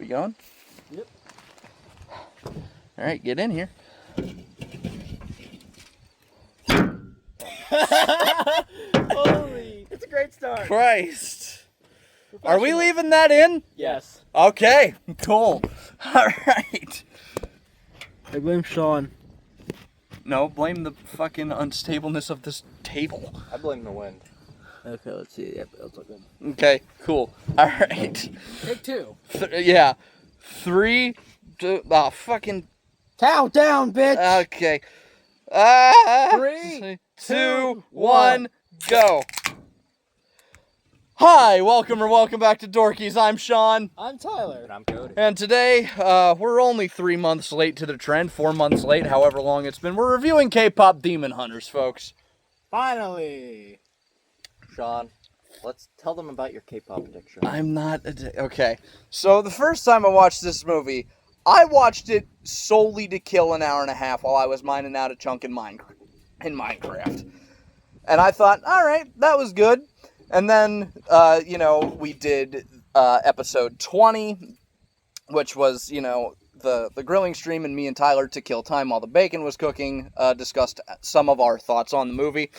We going? Yep. All right, get in here. Holy, it's a great start. Christ. Are we leaving that in? Yes. Okay, cool. All right. I blame Sean. No, blame the fucking unstableness of this table. I blame the wind. Okay, let's see. Yep, that's all good. Okay, cool. All right. Take two. Yeah. 3, 2, fucking... Count down, bitch. Okay. 3, 2, 1, go. Hi, welcome back to Dorkies. I'm Sean. I'm Tyler. And I'm Cody. And today, we're only 3 months late to the trend, 4 months late, however long it's been. We're reviewing K-pop Demon Hunters, folks. Finally. Sean, let's tell them about your K-pop addiction. I'm not... Okay. So, the first time I watched this movie, I watched it solely to kill an hour and a half while I was mining out a chunk in Minecraft. And I thought, alright, that was good. And then, we did episode 20, which was, the grilling stream, and me and Tyler, to kill time while the bacon was cooking, discussed some of our thoughts on the movie.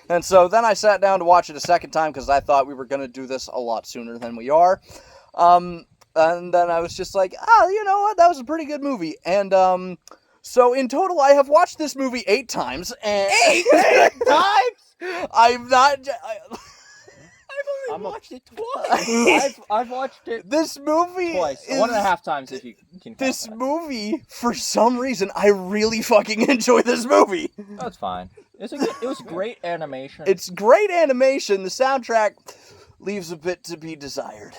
And so then I sat down to watch it a second time because I thought we were going to do this a lot sooner than we are. And then I was just like, you know what, that was a pretty good movie. And so in total, I have watched this movie 8 times. And 8 times? I'm not... I've only watched it twice. I've watched it This movie twice. is... 1.5 times if you can count This that. movie, for some reason, I really fucking enjoy this movie. That's fine. It was great animation. It's great animation. The soundtrack leaves a bit to be desired.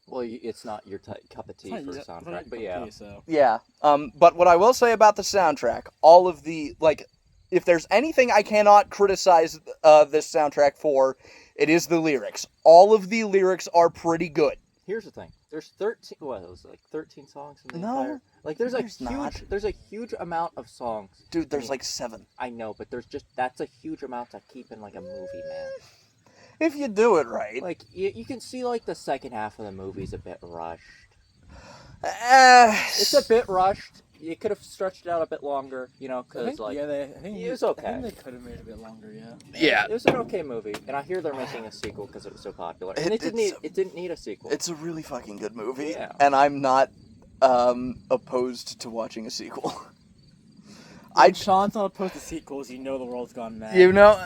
Well, it's not your cup of tea for the soundtrack, but yeah. Yeah. But what I will say about the soundtrack, all of the, if there's anything I cannot criticize this soundtrack for, it is the lyrics. All of the lyrics are pretty good. Here's the thing. There's 13. What? It was 13 songs in the No, entire. There's a huge amount of songs. Dude, there's 7. I know, but that's a huge amount to keep in a movie, man. If you do it right. You can see the second half of the movie's a bit rushed. It's It's a bit rushed. You could have stretched it out a bit longer, because I think it was okay. I think they could have made it a bit longer, yeah. Yeah. It was an okay movie, and I hear they're making a sequel because it was so popular. And it didn't need a sequel. It's a really fucking good movie, Yeah. and I'm not opposed to watching a sequel. Sean's not opposed to sequels. You know the world's gone mad.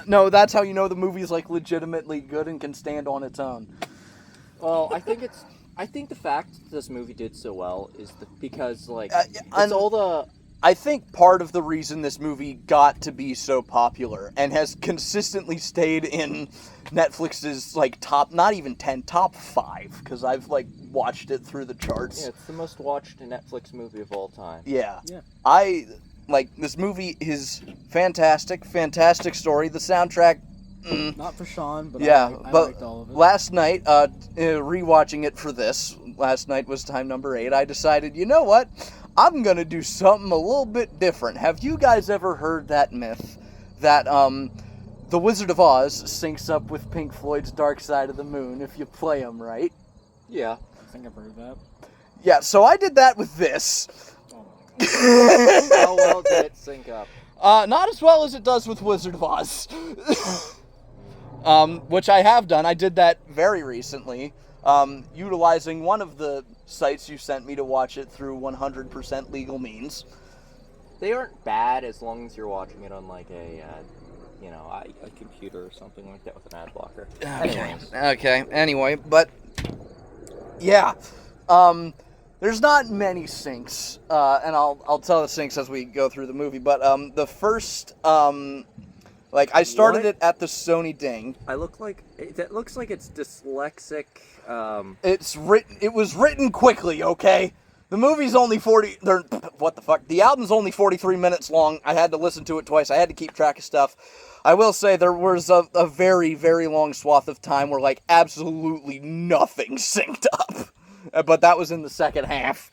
No, that's how you know the movie's legitimately good and can stand on its own. Well, I think the fact this movie did so well is because I think part of the reason this movie got to be so popular and has consistently stayed in Netflix's top, not even 10, top 5, because I've watched it through the charts. Yeah, it's the most watched Netflix movie of all time. Yeah. Yeah. This movie is fantastic story. The soundtrack, Not for Sean, but yeah, I but liked all of it. last night, rewatching it for this, last night was time number 8, I decided, you know what? I'm gonna do something a little bit different. Have you guys ever heard that myth that, The Wizard of Oz syncs up with Pink Floyd's Dark Side of the Moon if you play them right? Yeah. I think I've heard that. Yeah, so I did that with this. How well did it sync up? Not as well as it does with Wizard of Oz. Which I have done. I did that very recently, utilizing one of the sites you sent me to watch it through 100% legal means. They aren't bad as long as you're watching it on a computer or something like that with an ad blocker. Anyway, but yeah, there's not many syncs, and I'll tell the syncs as we go through the movie. But the first, I started it at the Sony Ding. That looks like it's dyslexic. It was written quickly, okay? The movie's only 40... What the fuck? The album's only 43 minutes long. I had to listen to it twice. I had to keep track of stuff. I will say there was a very, very long swath of time where, absolutely nothing synced up. But that was in the second half.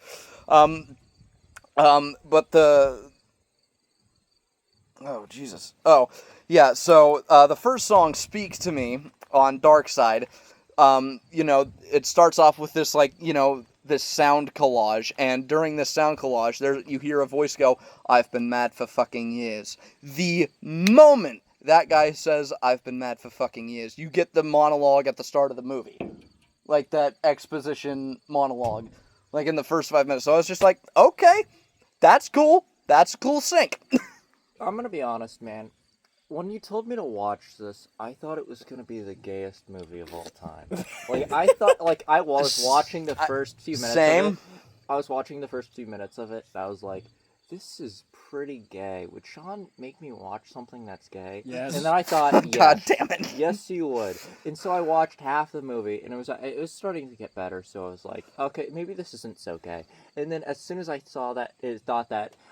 But the... Oh, Jesus. Oh, yeah, so the first song, Speak to Me, on Dark Side... it starts off with this this sound collage, and during this sound collage, you hear a voice go, "I've been mad for fucking years." The moment that guy says, "I've been mad for fucking years," you get the monologue at the start of the movie, like that exposition monologue, like in the first 5 minutes. So I was just like, okay, that's cool. That's a cool sync. I'm gonna be honest, man. When you told me to watch this, I thought it was gonna be the gayest movie of all time. I thought, I was watching the first few minutes Same. of it. I was watching the first few minutes of it, and I was like, this is pretty gay. Would Sean make me watch something that's gay? Yes. And then I thought, yes, God damn it. yes, you would. And so I watched half the movie, and it was starting to get better. So I was like, okay, maybe this isn't so gay. And then as soon as I saw that,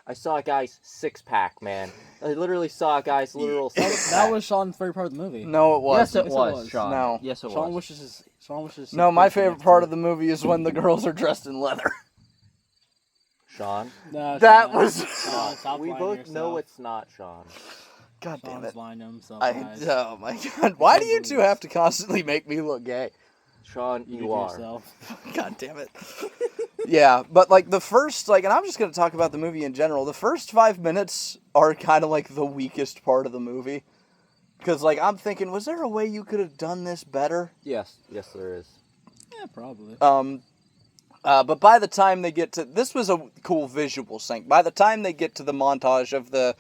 I saw a guy's 6-pack, man. I literally saw a guy's literal 6-pack. That was Sean's favorite part of the movie. No, it Yes, wasn't. it Yes, it was, was. Sean. No. Yes, it Sean was. wishes. No, my favorite part of the movie is when the girls are dressed in leather. Sean? No, That Sean. was- Sean, stop We lying both to yourself. know it's not Sean. God damn Sean's it. lying to himself, guys. Oh my god. Why do you two have to constantly make me look gay? Sean, You you do are. yourself. God damn it. Yeah, but the first, and I'm just going to talk about the movie in general. The first 5 minutes are kind of the weakest part of the movie. Because, I'm thinking, was there a way you could have done this better? Yes, there is. Yeah, probably. But by the time they get to... This was a cool visual sync. By the time they get to the montage of the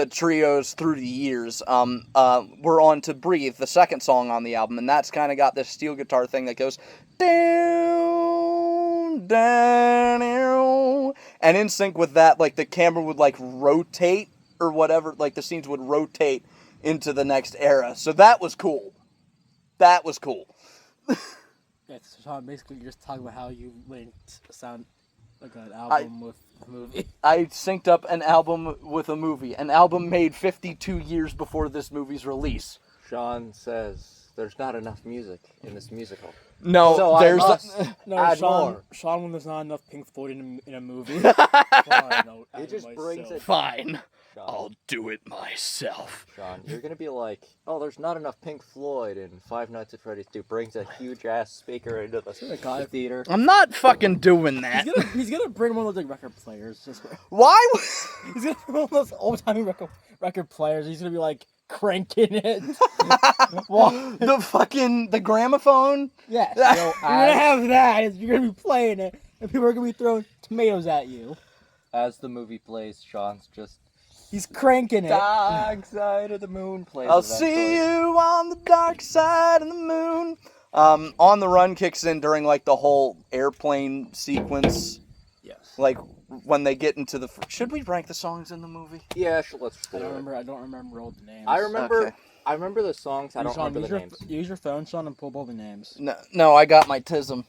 trios through the years, we're on to Breathe, the second song on the album, and that's kind of got this steel guitar thing that goes down, down, down, and in sync with that, the camera would rotate or whatever, the scenes would rotate into the next era. So that was cool. That was cool. Yeah, so Sean, basically, you're just talking about how you linked sound like an album with a movie. I synced up an album with a movie. An album made 52 years before this movie's release. Sean says there's not enough music in this musical. No, So there's... I must No, add Sean. more. Sean, when there's not enough Pink Floyd in a movie. Fine, It just brings it. Fine. Sean, I'll do it myself. Sean, you're gonna be like, oh, there's not enough Pink Floyd in Five Nights at Freddy's 2. Brings a huge ass speaker into the theater. I'm not fucking doing that. He's gonna bring one of those record players. Why? He's gonna bring one of those old timey record players. He's gonna be cranking it. the gramophone? Yeah. So You're gonna have that. You're gonna be playing it, and people are gonna be throwing tomatoes at you. As the movie plays, Sean's just He's cranking it. Dark Side of the Moon plays. I'll eventually. see you on the dark side of the moon. On the Run kicks in during the whole airplane sequence. Yes. When they get into the... Should we rank the songs in the movie? Yeah, let's. I don't remember all the names. I remember. Okay. I remember the songs. I don't Sean, remember the names. Use your phone, Sean, and pull up all the names. No, I got my tism.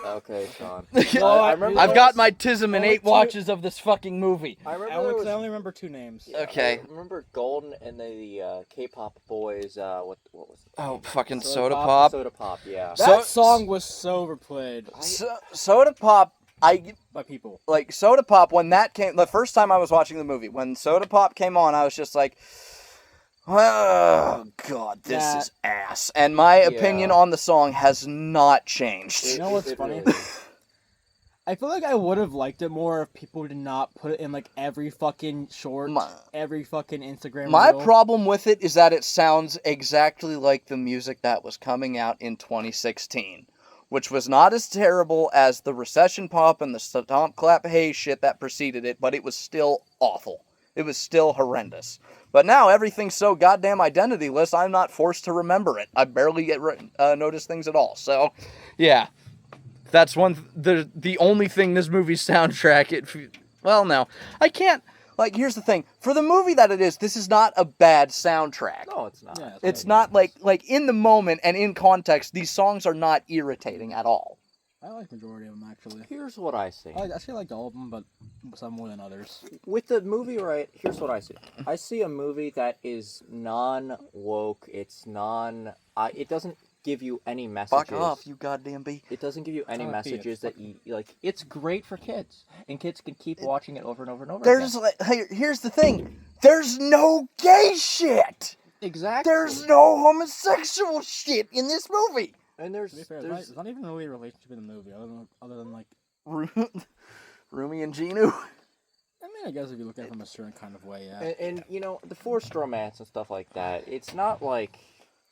Okay, Sean. I remember. I've got my tism in Only 8 two- watches of this fucking movie. I I remember. only, there 'cause was, I only remember 2 names. Okay. I remember Golden and the K-pop boys. What was it? Oh, fucking Soda Soda Pop. Pop. Soda Pop. Yeah. That So- song was so overplayed Soda Pop, by people. Soda Pop, when that came, the first time I was watching the movie, when Soda Pop came on, I was just like, oh, God, this That- is ass. And my opinion Yeah. on the song has not changed. You know what's funny? really is. I feel like I would have liked it more if people did not put it in every fucking short, every fucking Instagram My reel. problem with it is that it sounds exactly like the music that was coming out in 2016, which was not as terrible as the recession pop and the stomp clap hey shit that preceded it, but it was still awful. It was still horrendous. But now everything's so goddamn identityless, I'm not forced to remember it. I barely get notice things at all. So, yeah. That's the only thing this movie's soundtrack, well, no. I can't, here's the thing. For the movie that it is, this is not a bad soundtrack. No, it's not. Yeah, It's not like in the moment and in context, these songs are not irritating at all. I like the majority of them, actually. Here's what I see. I actually like all of them, but some more than others. With the movie, right? Here's what I see. I see a movie that is non-woke. It's it doesn't give you any messages. Fuck off, you goddamn bee. It doesn't give you any Fuck messages it. that you like. It's great for kids, and kids can keep watching it over and over and over. There's again. here's the thing. There's no gay shit. Exactly. There's no homosexual shit in this movie. And To be fair, there's not even really a relationship in the movie, other than like Rumi and Genu. I mean, I guess if you look at it from a certain kind of way, yeah. And you know, the forced romance and stuff like that. It's not like,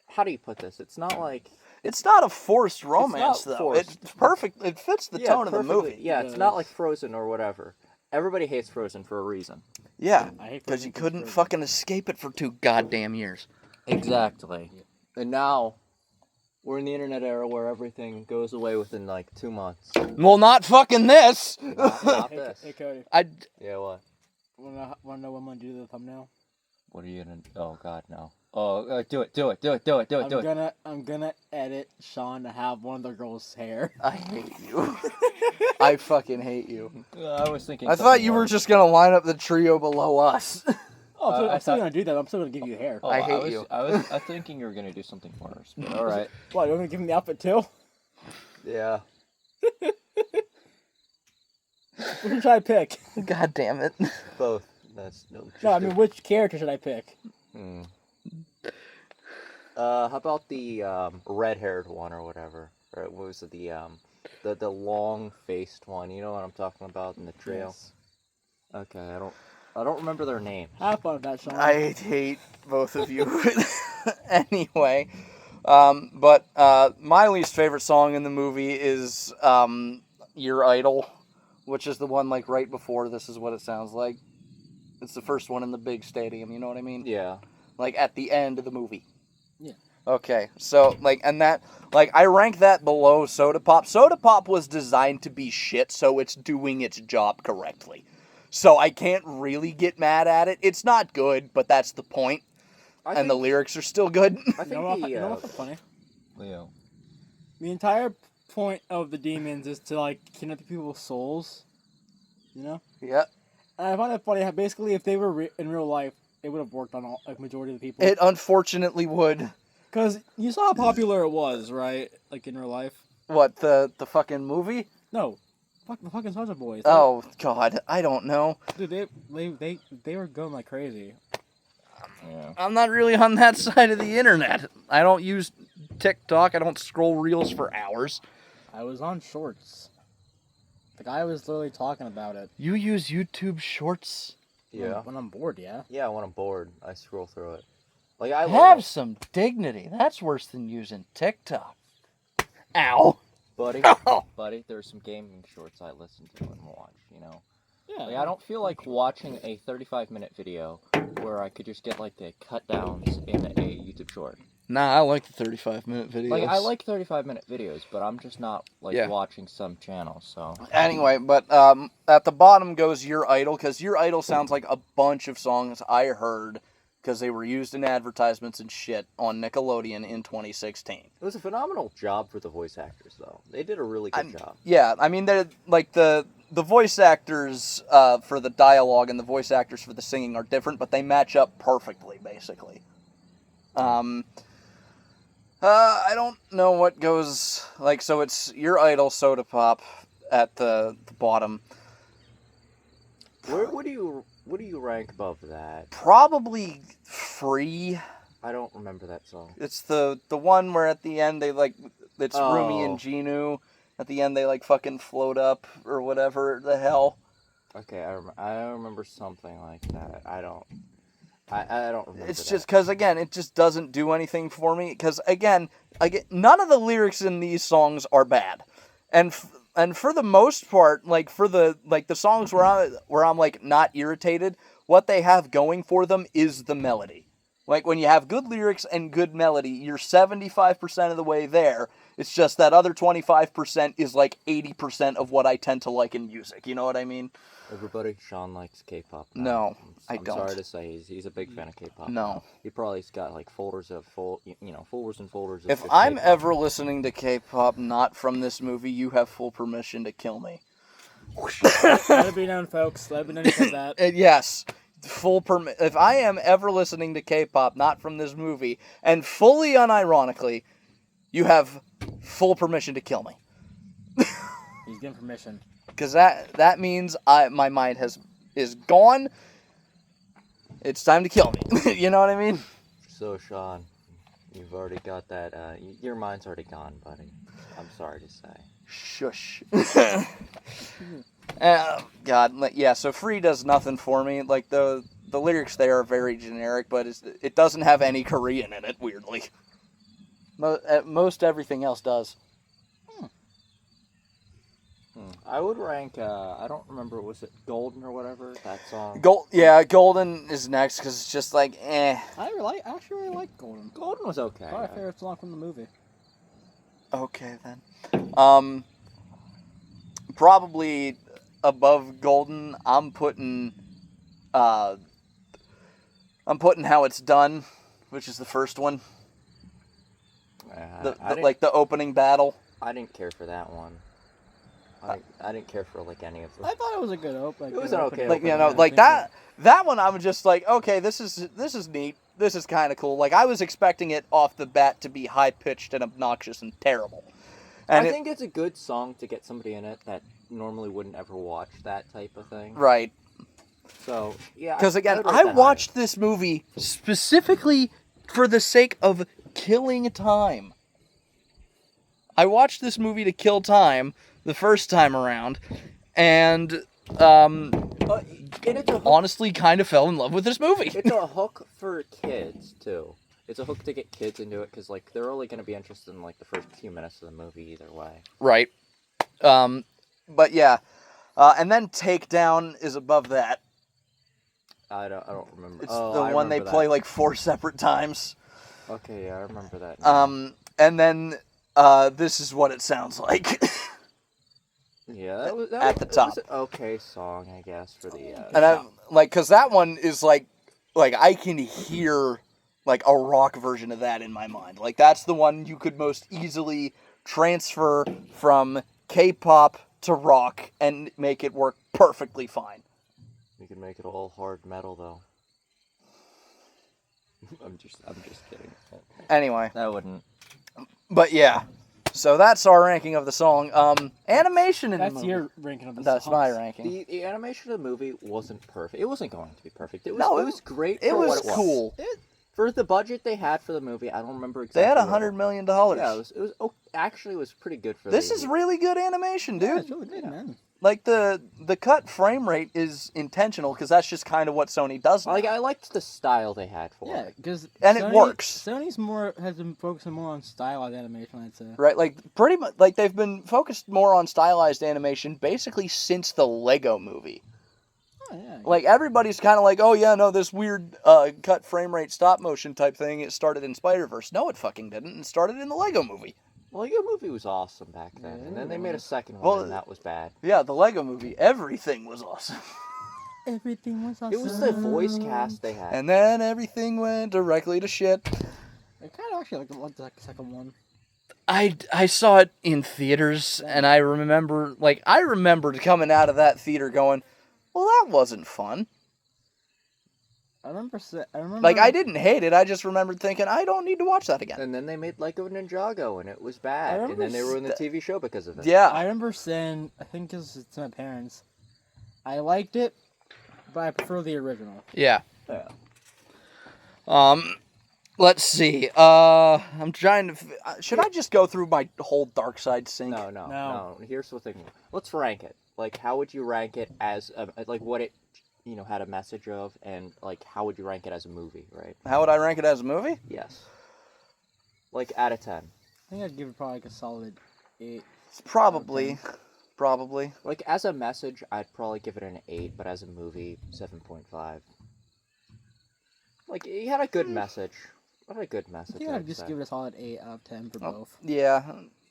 how do you put this? It's not like. It's not a forced romance, though. Forced. It's perfect. It fits the tone of the movie. Yeah, it's not like Frozen or whatever. Everybody hates Frozen for a reason. Yeah, I hate because you Frozen couldn't Frozen. fucking escape it for 2 goddamn years. Exactly. Yeah. And now, we're in the internet era where everything goes away within like 2 months. Well, not fucking this. Not Hey, this. hey, Cody, Yeah, what? wanna know what I'm gonna do to the thumbnail? What are you gonna? Oh God, no. Oh, do it. I'm gonna edit Sean to have one of the girls' hair. I hate you. I fucking hate you. I was thinking. I thought you were just gonna line up the trio below us. Oh, so I I'm still thought- gonna do that. I'm still gonna give you hair. Oh, I hate you. I was thinking you were gonna do something worse. But all right. What? You want me to give him the outfit too? Yeah. What should I pick? God damn it. Both. That's No, I mean, which character should I pick? How about the red-haired one or whatever? Or what was it? The long-faced one. You know what I'm talking about in the trio. Yes. Okay, I don't remember their name. Have fun with that, Sean. I hate both of you. Anyway, but my least favorite song in the movie is Your Idol, which is the one like right before This Is What It Sounds Like. It's the first one in the big stadium, you know what I mean? Yeah. Like at the end of the movie. Yeah. Okay, so like, and that, like, I rank that below Soda Pop. Soda Pop was designed to be shit, so it's doing its job correctly. So I can't really get mad at it. It's not good, but that's the point. And the lyrics are still good. I You know what's funny? Leo. The entire point of the demons is to like kidnap people's souls. You know? Yeah. And I find it funny how basically if they were in real life, it would have worked on all, like majority of the people. It unfortunately would. Because you saw how popular it was, right? Like in real life. What, the fucking movie? No, fuck the fucking Soldier Boys. Oh, God, I don't know. Dude, they were going like crazy. Yeah. I'm not really on that side of the internet. I don't use TikTok. I don't scroll reels for hours. I was on Shorts. The guy was literally talking about it. You use YouTube Shorts? Yeah. When I'm bored, yeah. Yeah, when I'm bored, I scroll through it. Like I Have some dignity. That's worse than using TikTok. Ow. buddy. Oh. Buddy, there's some gaming shorts I listen to and watch, you know. Yeah. Like, I don't feel like watching a 35-minute video where I could just get like the cut downs in a YouTube short. Nah, I like the 35-minute videos. Like I like 35-minute videos, but I'm just not like watching some channels. So Anyway, but at the bottom goes Your Idol, because Your Idol sounds like a bunch of songs I heard because they were used in advertisements and shit on Nickelodeon in 2016. it was a phenomenal job for the voice actors, though. They did a really good job. Yeah, I mean, they're like the voice actors for the dialogue and the voice actors for the singing are different, but they match up perfectly, basically. I don't know what goes, like, so it's Your Idol, Soda Pop at the bottom. What do you rank above that? Probably Free. I don't remember that song. It's the one where at the end they, like, it's Rumi and Genu. At the end they, like, fucking float up or whatever the hell. Okay, I remember something like that. I don't remember. It's just because, again, it just doesn't do anything for me. Because, again, none of the lyrics in these songs are bad. And for the most part, like, for the songs where I'm like, not irritated, what they have going for them is the melody. Like, when you have good lyrics and good melody, you're 75% of the way there. It's just that other 25% is, like, 80% of what I tend to like in music. You know what I mean? Everybody, Sean likes K-pop. No, I I'm don't. sorry to say, he's a big fan of K-pop. No. He probably's got like folders and folders of If just I'm K-pop. ever listening to K-pop not from this movie, you have full permission to kill me. Let it be known, folks. Let it be known you said that. Yes, full permit. If I am ever listening to K-pop not from this movie, and fully unironically, you have full permission to kill me. He's getting permission. Because that means my mind is gone. It's time to kill me. You know what I mean? So, Sean, You've already got that. Your mind's already gone, buddy. I'm sorry to say. Shush. God, yeah. So Free does nothing for me. Like the lyrics there are very generic, but it doesn't have any Korean in it. Weirdly, most everything else does. I would rank. I don't remember. Was it Golden or whatever that song? Golden is next because it's just like eh. I actually really like Golden. Golden was okay. Probably my favorite song from the movie. Okay then. Probably above Golden. I'm putting How It's Done, which is the first one. The opening battle. I didn't care for that one. I didn't care for like any of them. I thought it was a good opening. It was an okay Like opening. like that one. I'm just like, okay, this is neat. This is kind of cool. Like I was expecting it off the bat to be high pitched and obnoxious and terrible. And I think it's a good song to get somebody in it that normally wouldn't ever watch that type of thing. Right. So yeah. Because again, I watched this movie specifically for the sake of killing time. I watched this movie to kill time the first time around, and honestly kind of fell in love with this movie. It's a hook for kids too. It's a hook to get kids into it because like they're only going to be interested in like the first few minutes of the movie either way. Right. But yeah, and then Takedown is above that. I don't remember. It's the one they play like 4 separate times. Okay, yeah, I remember that. Now. And then This Is What It Sounds Like. Yeah, that was the top. Was an okay song, I guess, for the. And I like, cause that one is like I can hear like a rock version of that in my mind. Like that's the one you could most easily transfer from K-pop to rock and make it work perfectly fine. You can make it all hard metal though. I'm just kidding. Anyway, I wouldn't. But yeah. So that's our ranking of the song. Animation in the movie. That's your ranking of the That's songs. my ranking. The animation of the movie wasn't perfect. It wasn't going to be perfect. It was great. It for was what it cool. For the budget they had for the movie, I don't remember exactly. They had $100 million. Yeah, it was actually was pretty good for. This is really good animation, dude. Yeah, it's really good, man. Like the cut frame rate is intentional because that's just kind of what Sony does now. Like I liked the style they had for Yeah, it. because it works. Sony's has been focusing more on stylized animation, I'd say. Right, like pretty much, like they've been focused more on stylized animation basically since the Lego Movie. Oh yeah. Like everybody's kind of like, oh yeah, no, this weird cut frame rate stop motion type thing. It started in Spider-Verse. No, it fucking didn't. It started in the Lego Movie. Well, your movie was awesome back then, and then they made a second one, Well, and that was bad. Yeah, the Lego Movie. Everything was awesome. Everything was awesome. It was the voice cast they had. And then everything went directly to shit. I kind of actually like the second one. I saw it in theaters, and I remembered coming out of that theater going, well, that wasn't fun. I remember. Like, I didn't hate it. I just remembered thinking, I don't need to watch that again. And then they made Lego Ninjago, and it was bad. And then they ruined the TV show because of it. Yeah. I remember saying, I think this is to my parents, I liked it, but I prefer the original. Yeah. Yeah. Let's see. I'm trying to. Should I just go through my whole Dark Side sync? No. Here's the thing. Let's rank it. Like, how would you rank it as like what it, had a message of, and like how would you rank it as a movie, right? How would I rank it as a movie? Yes. Like out of 10. I think I'd give it probably like a solid 8. Probably. Like as a message, I'd probably give it an 8, but as a movie, 7.5. Like it had a good message. What a good message. I think I'd just give it a solid 8 out of 10 for both. Yeah,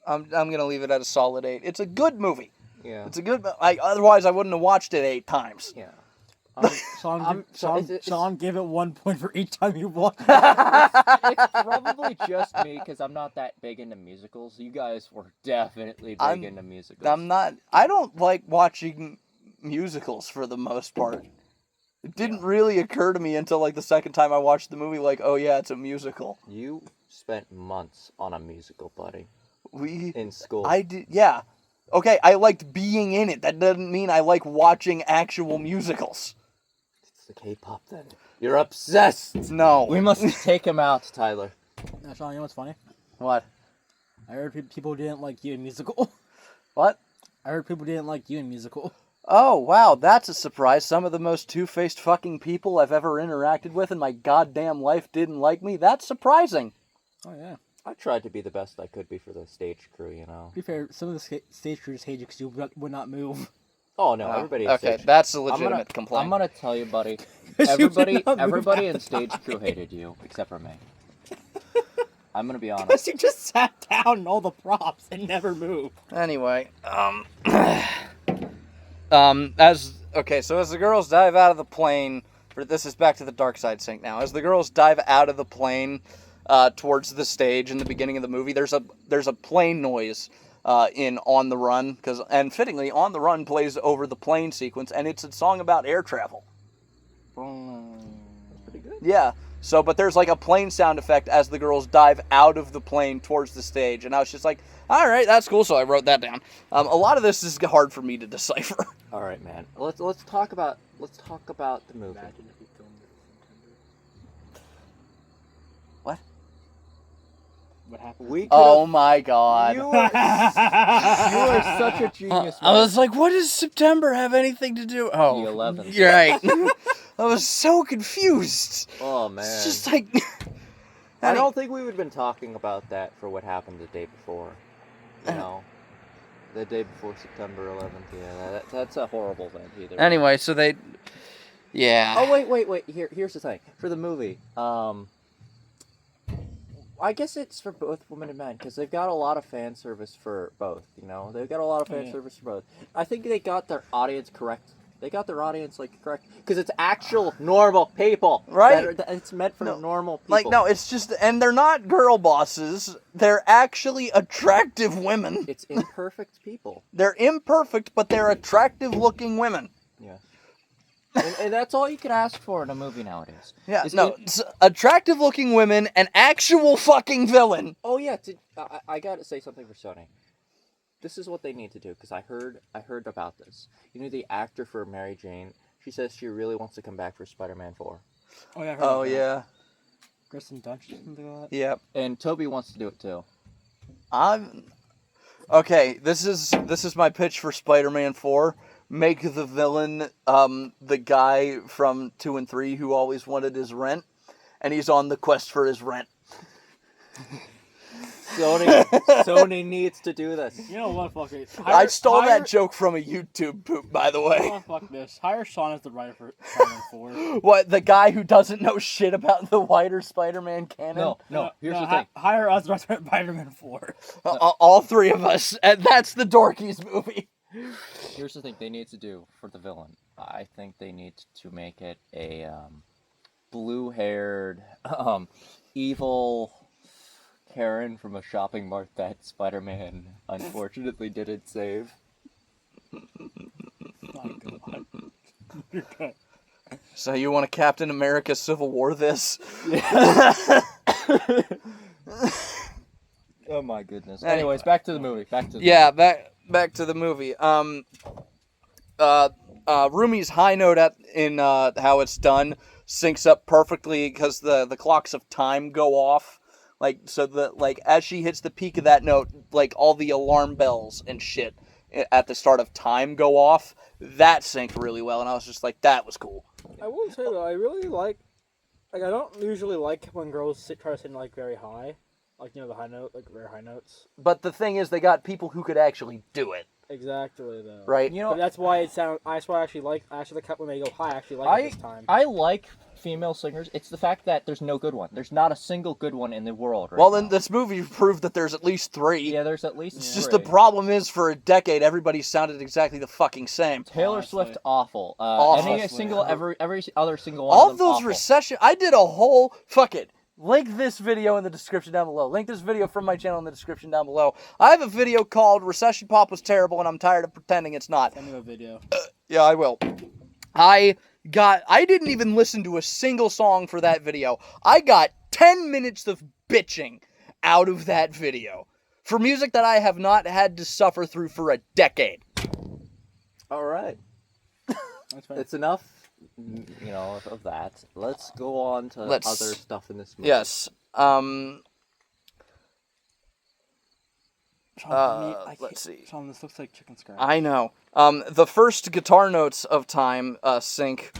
I'm gonna leave it at a solid 8. It's a good movie. Yeah. It's a good. Otherwise, I wouldn't have watched it 8 times. Yeah. Sean, give it 1 point for each time you watch it. It's probably just me because I'm not that big into musicals. You guys were definitely big into musicals. I'm not. I don't like watching musicals for the most part. It didn't really occur to me until like the second time I watched the movie. Like, oh yeah, it's a musical. You spent months on a musical, buddy. In school. I did. Yeah. Okay, I liked being in it. That doesn't mean I like watching actual musicals. It's the K-pop then. You're obsessed. No. We must take him out, Tyler. Sean, you know what's funny? What? I heard people didn't like you in musical. What? I heard people didn't like you in musical. Oh, wow, that's a surprise. Some of the most two-faced fucking people I've ever interacted with in my goddamn life didn't like me. That's surprising. Oh, yeah. I tried to be the best I could be for the stage crew, you know. To be fair, some of the stage crews hate you because you would not move. Oh no, everybody. In Okay, stage. that's a legitimate complaint. I'm gonna tell you, buddy. You did not move Everybody half in the stage time. crew hated you except for me. I'm gonna be honest. Because you just sat down in all the props and never moved. Anyway, so as the girls dive out of the plane, this is back to the dark side sync now. As the girls dive out of the plane towards the stage in the beginning of the movie, there's a plane noise in On the Run, and fittingly, On the Run plays over the plane sequence, and it's a song about air travel. Pretty good. Yeah. So, but there's like a plane sound effect as the girls dive out of the plane towards the stage, and I was just like, all right, that's cool. So I wrote that down. A lot of this is hard for me to decipher. All right, man. Let's talk about the movie. What? What happened? We Oh my god. You are such a genius. I Man. was like, what does September have anything to do? Oh, The 11th. You're right. I was so confused. Oh man. It's just like. I don't think we would have been talking about that for what happened the day before. You know, the day before September 11th. Yeah, that's a horrible event either. Anyway, so they. Yeah. Oh wait. Here's the thing for the movie. I guess it's for both women and men because they've got a lot of fan service for both. You know, they've got a lot of fan service for both. I think they got their audience correct. They got their audience correct because it's actual normal people, Right? It's meant for normal people. Like, no, it's just, and they're not girl bosses. They're actually attractive women. It's imperfect people. They're imperfect, but they're attractive-looking women. Yeah. And that's all you could ask for in a movie nowadays. Yeah, it's attractive-looking women, an actual fucking villain. Oh yeah, I gotta say something for Sony. This is what they need to do because I heard about this. You know the actor for Mary Jane. She says she really wants to come back for Spider-Man 4. Oh yeah. I heard Oh, about that. yeah. Kristen Dunst, something like that. Yep. And Toby wants to do it too. Okay, this is my pitch for Spider-Man 4. Make the villain the guy from 2 and 3 who always wanted his rent, and he's on the quest for his rent. Sony needs to do this. You know what? Fuck it. I stole that joke from a YouTube poop, by the way. Oh, fuck this. Hire Sean as the writer for Spider-Man 4. What, the guy who doesn't know shit about the wider Spider-Man canon? No. Here's the thing. Hire us as Spider-Man 4. All three of us, and that's the Dorkies movie. Here's the thing they need to do for the villain. I think they need to make it a blue-haired, evil Karen from a shopping mart that Spider-Man unfortunately didn't save. My God. You're good. So you want a Captain America Civil War this? Oh my goodness. Anyway. Anyways, back to the movie. Yeah, back to the movie. Rumi's high note in how it's done syncs up perfectly because the clocks of time go off. As she hits the peak of that note, like all the alarm bells and shit at the start of time go off. That synced really well, and I was just like, that was cool. I will say though, I really like I don't usually like when girls try to sing like very high, like the high note, like very high notes. But the thing is, they got people who could actually do it. Exactly though. Right. But that's why it sounds. That's why I actually like when they go high. I actually like it this time. I like female singers. It's the fact that there's no good one. There's not a single good one in the world right Well, now. then this movie proved that there's at least 3. Yeah, there's at least It's 3. just the problem is, for a decade, everybody sounded exactly the fucking same. Taylor Honestly. Swift, awful. Awful. Any single, every other single one All of them, those awful. recession... I did a whole... Fuck it. Link this video in the description down below. Link this video from my channel in the description down below. I have a video called Recession Pop Was Terrible and I'm Tired of Pretending It's Not. Send me a video. Yeah, I will. I didn't even listen to a single song for that video. I got 10 minutes of bitching out of that video. For music that I have not had to suffer through for a decade. All right. That's fine. It's enough, of that. Let's go on to other stuff in this movie. Yes. Let's see. Sean, this looks like chicken scratch. I know. The first guitar notes of time sync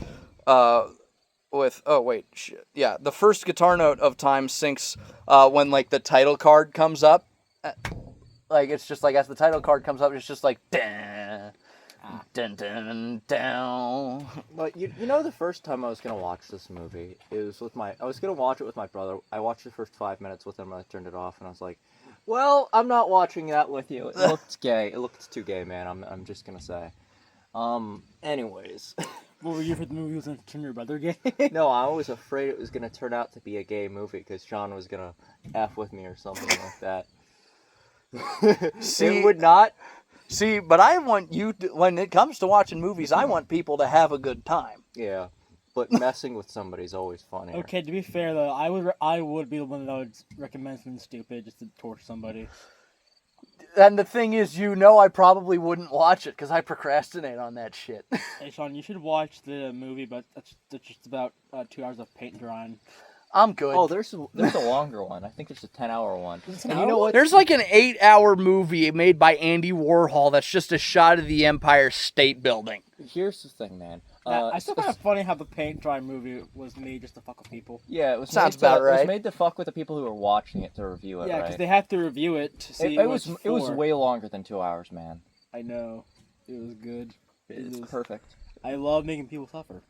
with. Oh wait, shit. Yeah, the first guitar note of time syncs when like the title card comes up. Like it's just like as the title card comes up, it's just like dun dun dun dun. But you know, the first time I was gonna watch this movie, it was with I was gonna watch it with my brother. I watched the first 5 minutes with him, and I turned it off, and I was like, "Well, I'm not watching that with you. It looked gay. It looked too gay, man. I'm just gonna say." Anyways. What were you for the movie was going to turn your brother gay? No, I was afraid it was gonna turn out to be a gay movie because Sean was gonna F with me or something like that. See, it would not. See, but I want you to, when it comes to watching movies, I want people to have a good time. Yeah, but messing with somebody's always funny. Okay, to be fair though, I would be the one that would recommend something stupid just to torture somebody. And the thing is, I probably wouldn't watch it because I procrastinate on that shit. Hey Sean, you should watch the movie, but that's just about 2 hours of paint drying. I'm good. Oh, there's a longer one. I think there's a 10-hour one. And you know what? There's like an 8-hour movie made by Andy Warhol that's just a shot of the Empire State Building. Here's the thing, man. I still find it funny how the paint dry movie was made just to fuck with people. Yeah, it was Sounds made about right. It was made to fuck with the people who were watching it to review it. Yeah, right? because they have to review it to see. It was way longer than 2 hours, man. I know. It was good. It's perfect. I love making people suffer.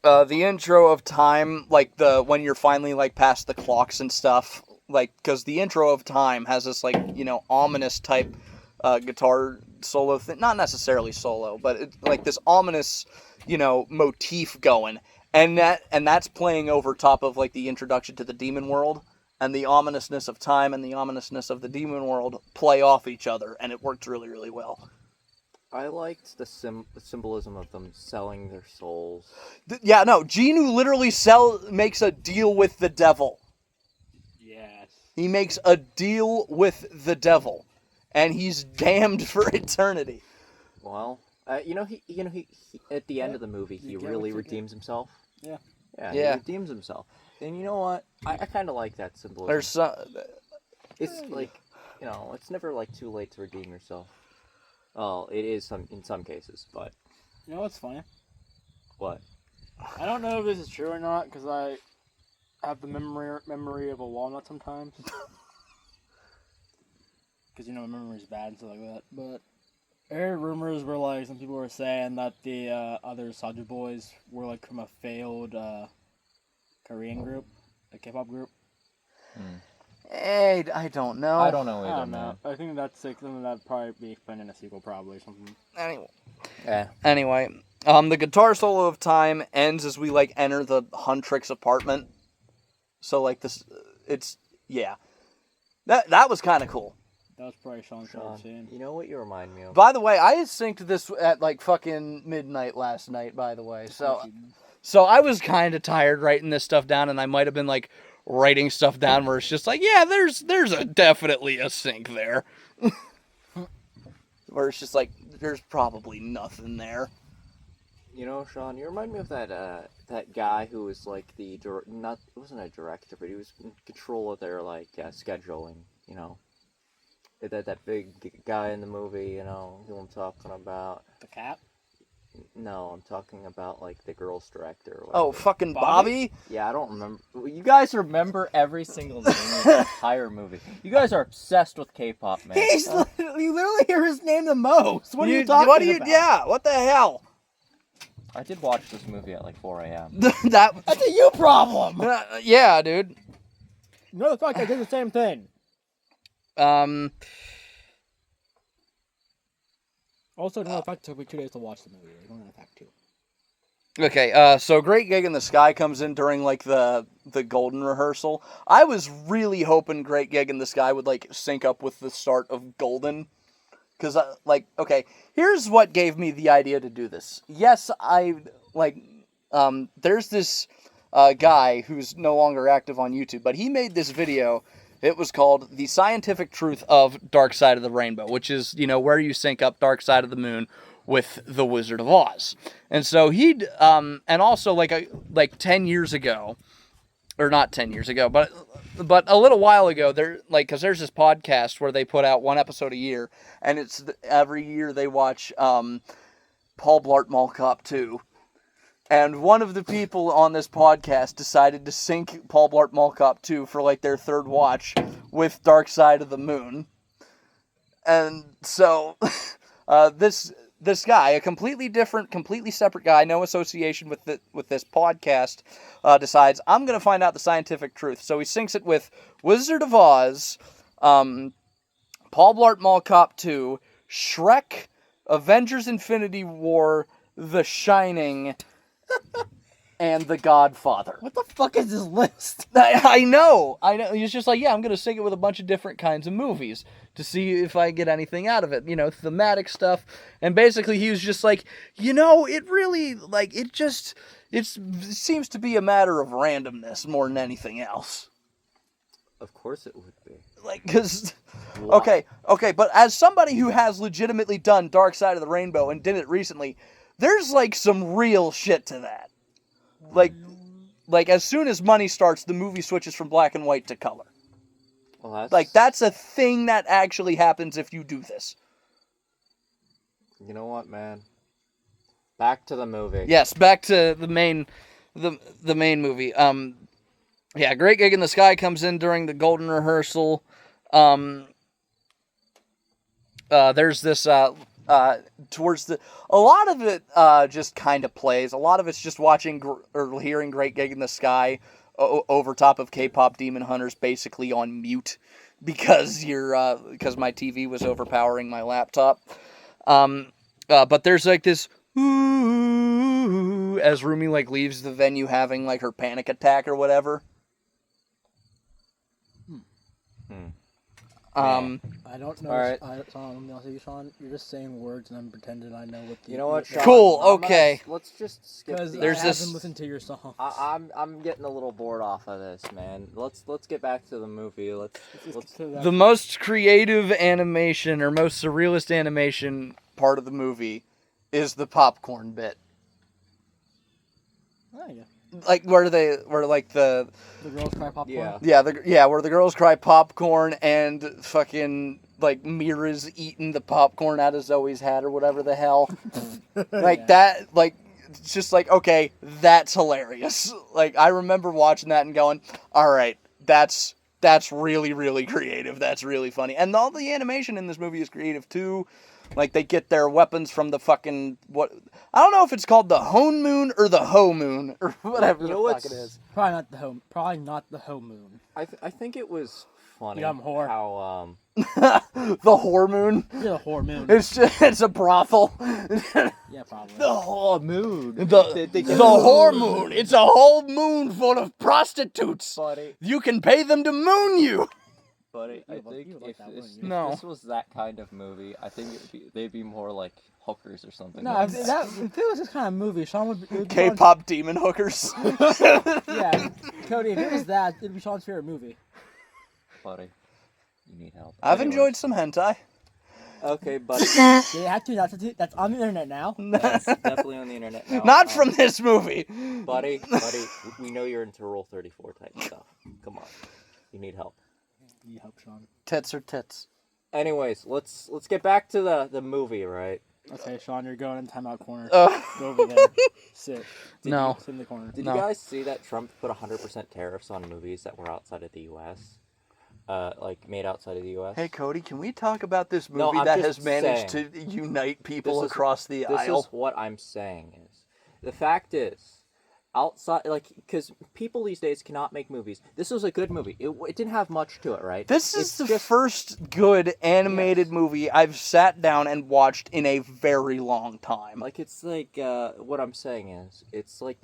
The intro of Time, like when you're finally like past the clocks and stuff, like because the intro of Time has this like ominous type guitar solo thing, not necessarily solo, but it's like this ominous motif going, and that's playing over top of like the introduction to the demon world, and the ominousness of Time and the ominousness of the demon world play off each other, and it works really, really well. I liked the symbolism of them selling their souls. Yeah, no, Genu literally makes a deal with the devil. Yes. He makes a deal with the devil, and he's damned for eternity. Well, he at the end of the movie, he really redeems himself. Yeah. Yeah, he redeems himself. And you know what? I kind of like that symbolism. There's some... It's like, it's never like too late to redeem yourself. Well, it is in some cases, but... You know what's funny? What? I don't know if this is true or not, because I have the memory of a walnut sometimes. Because, my memory's bad and stuff like that. But I heard rumors where, like, some people were saying that the other Soju Boys were, like, from a failed Korean group, a K-pop group. Hey, I don't know. I don't know I either, don't know. man. I think that's like something that'd probably be explained in a sequel, probably, or something. Anyway, the guitar solo of Time ends as we like enter the Huntrix apartment. So like this, that was kind of cool. That was probably Sean's favorite scene. You know what you remind me of? By the way, I synced this at like fucking midnight last night. By the way, so I was kind of tired writing this stuff down, and I might have been like writing stuff down where it's just like, yeah, there's definitely a sync there. Where it's just like, there's probably nothing there. Sean, you remind me of that guy who was like it wasn't a director, but he was in control of their like scheduling. That big guy in the movie. Who I'm talking about? The cat? No, I'm talking about like the girls director. Oh, fucking Bobby? Yeah, I don't remember. You guys remember every single name of the entire movie. You guys are obsessed with K-pop, man. You literally hear his name the most. What are you talking about? Yeah, what the hell? I did watch this movie at like 4 a.m. That's a you problem. Yeah, dude. No, the fuck, I did the same thing. Also, no, the fact it took me 2 days to watch the movie. I don't know the fact too. Okay, so Great Gig in the Sky comes in during like the golden rehearsal. I was really hoping Great Gig in the Sky would like sync up with the start of Golden. Because, here's what gave me the idea to do this. Yes, there's this guy who's no longer active on YouTube, but he made this video. It was called The Scientific Truth of Dark Side of the Rainbow, which is, where you sync up Dark Side of the Moon with The Wizard of Oz. And so and also like 10 years ago, or not 10 years ago, but a little while ago, because there's this podcast where they put out one episode a year, and it's every year they watch Paul Blart Mall Cop 2. And one of the people on this podcast decided to sync Paul Blart Mall Cop 2 for like their third watch with Dark Side of the Moon. And so this guy, a completely different, completely separate guy, no association with this podcast, decides, I'm going to find out the scientific truth. So he syncs it with Wizard of Oz, Paul Blart Mall Cop 2, Shrek, Avengers Infinity War, The Shining, and The Godfather. What the fuck is this list? I know. He's just like, yeah, I'm going to sync it with a bunch of different kinds of movies to see if I get anything out of it. Thematic stuff. And basically he was just like, it really, like, it seems to be a matter of randomness more than anything else. Of course it would be. Like, because, okay, but as somebody who has legitimately done Dark Side of the Rainbow and did it recently, there's, like, some real shit to that. Like as soon as money starts, the movie switches from black and white to color. Well, that's a thing that actually happens if you do this. You know what, man? Back to the movie. Yes, back to the main movie. Yeah, Great Gig in the Sky comes in during the golden rehearsal. There's this towards a lot of it just kind of plays. A lot of it's just watching or hearing Great Gig in the Sky over top of K-pop Demon Hunters, basically on mute because my TV was overpowering my laptop. But there's like this ooh as Rumi like leaves the venue having like her panic attack or whatever. I don't know. All right. Sean, you're just saying words and I'm pretending I know what the... You know what, Sean? Cool, okay. Let's just skip Because these. I haven't listened to your song. I'm getting a little bored off of this, man. Let's get back to the movie. Let's The most creative animation or most surrealist animation part of the movie is the popcorn bit. Oh, yeah. Like where the girls cry popcorn? Yeah. Where the girls cry popcorn and fucking like Mira's eating the popcorn out of Zoe's hat or whatever the hell. Like that, like it's just like, okay, that's hilarious. Like I remember watching that and going, all right, that's really, really creative. That's really funny. And all the animation in this movie is creative too. Like, they get their weapons from the fucking, I don't know if it's called the Hone Moon or the Ho Moon, or whatever the fuck it is. Probably not the Ho Moon. I think it was funny Yeah, I'm whore. how, The Whore Moon? You're the Whore Moon. It's a brothel. Yeah, probably. the whole moon. The Whore Moon. It's a whole moon full of prostitutes. Buddy. You can pay them to moon you. Buddy, I You think would like if that, this wouldn't you? No. was that kind of movie, I think they'd be more like hookers or something. No, if it was this kind of movie, Sean would be... K-pop demon hookers. Yeah, Cody, if it was that, it'd be Sean's favorite movie. Buddy, you need help. I've Anyways. enjoyed some hentai. Okay, buddy. Yeah, that's on the internet now. That's definitely on the internet now. Not from this movie. Buddy, we know you're into Rule 34 type stuff. Come on. You need help. You help, Sean. Tits are tits. Anyways, let's get back to the movie, right? Okay, Sean, you're going in timeout corner. Uh, Go over there. Sit. No. Sit in the corner. Did No. you guys see that Trump put 100% tariffs on movies that were outside of the U.S.? Like, made outside of the U.S.? Hey, Cody, can we talk about this No, movie I'm that just has managed to unite people across the aisle? This is what I'm saying is, the fact is, outside, like, because people these days cannot make movies. This was a good movie. It didn't have much to it, right? This is It's the just- first good animated movie I've sat down and watched in a very long time. Like, it's like, what I'm saying is, it's like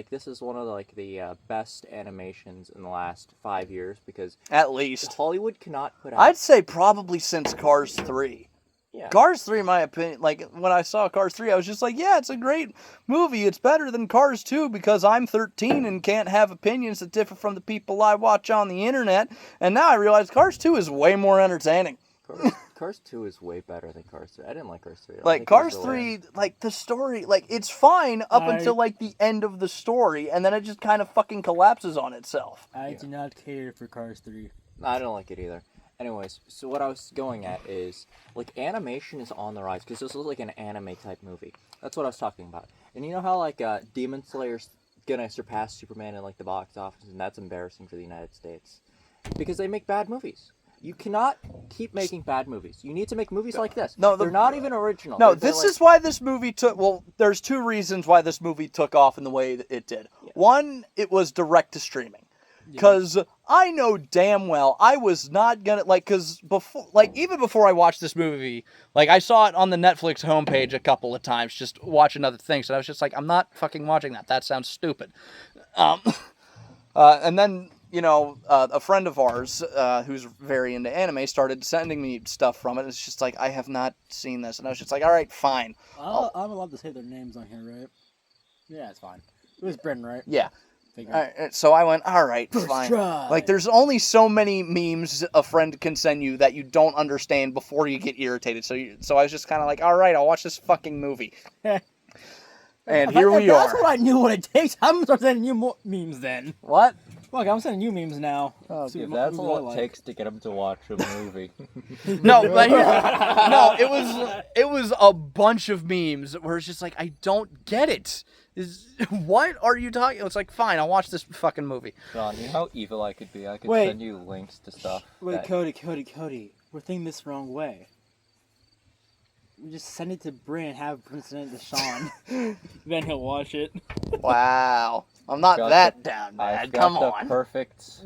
this is one of the best animations in the last 5 years, because At least. Hollywood cannot put out... I'd say probably since Cars 3. Yeah. Cars 3, in my opinion, like, when I saw Cars 3, I was just like, yeah, it's a great movie. It's better than Cars 2 because I'm 13 and can't have opinions that differ from the people I watch on the internet. And now I realize Cars 2 is way more entertaining. Cars 2 is way better than Cars 3. I didn't like Cars 3. I don't Like think it was Cars the 3, like the story, like it's fine up until like the end of the story, and then it just kind of fucking collapses on itself. I do not care for Cars 3. I don't like it either. Anyways, so what I was going at is, like, animation is on the rise, because this was like an anime-type movie. That's what I was talking about. And you know how, like, Demon Slayer's gonna surpass Superman in, like, the box office, and that's embarrassing for the United States? Because they make bad movies. You cannot keep making bad movies. You need to make movies like this. No, they're not even original. No, They're this like, is why this movie took... Well, there's two reasons why this movie took off in the way that it did. Yeah. One, it was direct to streaming. Because I know damn well I was not gonna, like, because before, like, even before I watched this movie, like, I saw it on the Netflix homepage a couple of times, just watching other things, and I was just like, I'm not fucking watching that. That sounds stupid. And then, you know, a friend of ours, who's very into anime, started sending me stuff from it, and it's just like, I have not seen this, and I was just like, all right, fine. I'm allowed to say their names on here, right? Yeah, it's fine. It was Brendan, right? Yeah. So I went, all right, fine. Try. Like, there's only so many memes a friend can send you that you don't understand before you get irritated. So I was just kind of like, all right, I'll watch this fucking movie. And here we are. That's what I knew what it takes. I'm gonna start sending you more memes then. What? Look, I'm sending you memes now. Oh, See if what that's movies all I it like. takes to get him to watch a movie. No, but no, it was a bunch of memes where it's just like, I don't get it. What are you talking? It's like, fine, I'll watch this fucking movie. Sean, you know how evil I could be? I could Wait. send you links to stuff. Wait, that- Cody. We're thinking this the wrong way. We just send it to Bryn, have Bryn send it to Sean. Then he'll watch it. Wow, I'm not Got that the- down I've bad. got Come the on. perfect.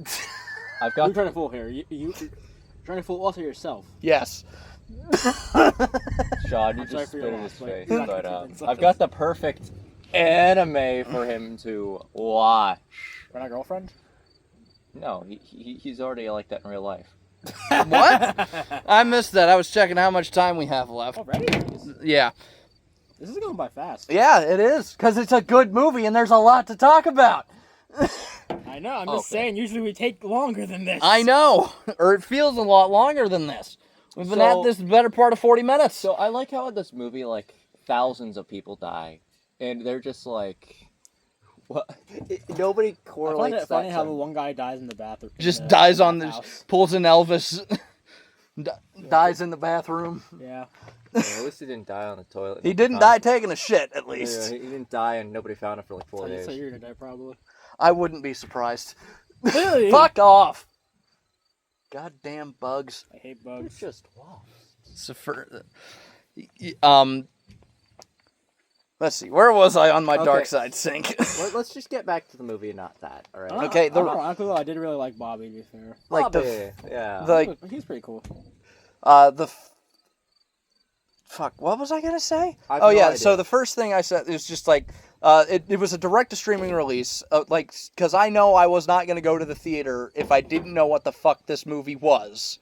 I've You're got trying to fool here. You trying to fool also yourself. Yes. Sean, you I'm sorry just for spit your in his loss, but face, you're not but gonna keep it I've got the perfect anime for him to watch. For my girlfriend? No, he's already like that in real life. What? I missed that. I was checking how much time we have left. Already? Yeah. This is going by fast. Yeah, it is. Because it's a good movie and there's a lot to talk about. I know, I'm just Okay. saying, usually we take longer than this. I know. Or it feels a lot longer than this. We've been at this the better part of 40 minutes. So I like how in this movie, like, thousands of people die, and they're just like, what? Nobody I find correlates it that. funny how to- the one guy dies in the bathroom. Just dies on the... house. Pulls an Elvis. Dies in the bathroom. Yeah. Yeah, at least he didn't die on the toilet. He didn't die taking a shit, at Yeah, least. he didn't die, and nobody found him for like 4 days. So you're gonna die probably. I wouldn't be surprised. Really? Fuck off. Goddamn bugs. I hate It's bugs. just wow. So for, let's see. Where was I on my Okay. dark side sync? Let's just get back to the movie and not that. All right. Okay, I did really like Bobby, to be fair. like Bobby, the yeah. like He's pretty cool. fuck. What was I gonna say? I have Oh no yeah. idea. So the first thing I said was just like it was a direct to streaming release. Like because I know I was not gonna go to the theater if I didn't know what the fuck this movie was.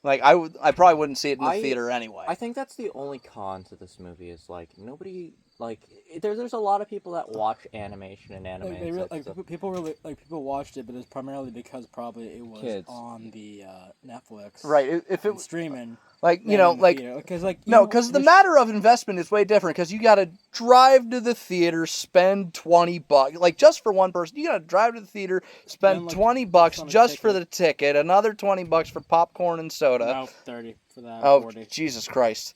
Like I probably wouldn't see it in the theater anyway. I think that's the only con to this movie is like nobody like there's a lot of people that watch animation and anime. Like, and such, like so- people watched it, but it's primarily because probably it was Kids. on the Netflix. Right. If it and streaming. like you know like because like no, because the matter of investment is way different. Because you got to drive to the theater, spend $20, like just for one person. You got to drive to the theater, spend like, $20 on a just for ticket. the ticket, another $20 for popcorn and soda. No, 30 for that. Oh 40. Jesus Christ!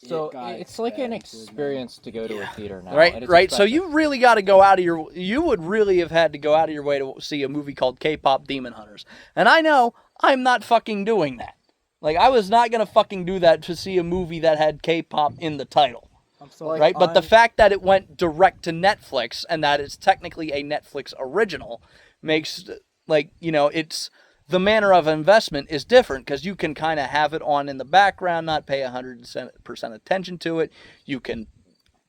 So It got it's like an expensive, experience to go to a theater now. Right, and it's right. So expensive. you really got to go out of your. You would really have had to go out of your way to see a movie called K-pop Demon Hunters, and I know I'm not fucking doing that. Like I was not gonna fucking do that to see a movie that had K-pop in the title. I'm still Right, but the fact that it went direct to Netflix and that it's technically a Netflix original makes, like, you know, it's the manner of investment is different because you can kind of have it on in the background, not pay 100% attention to it. You can,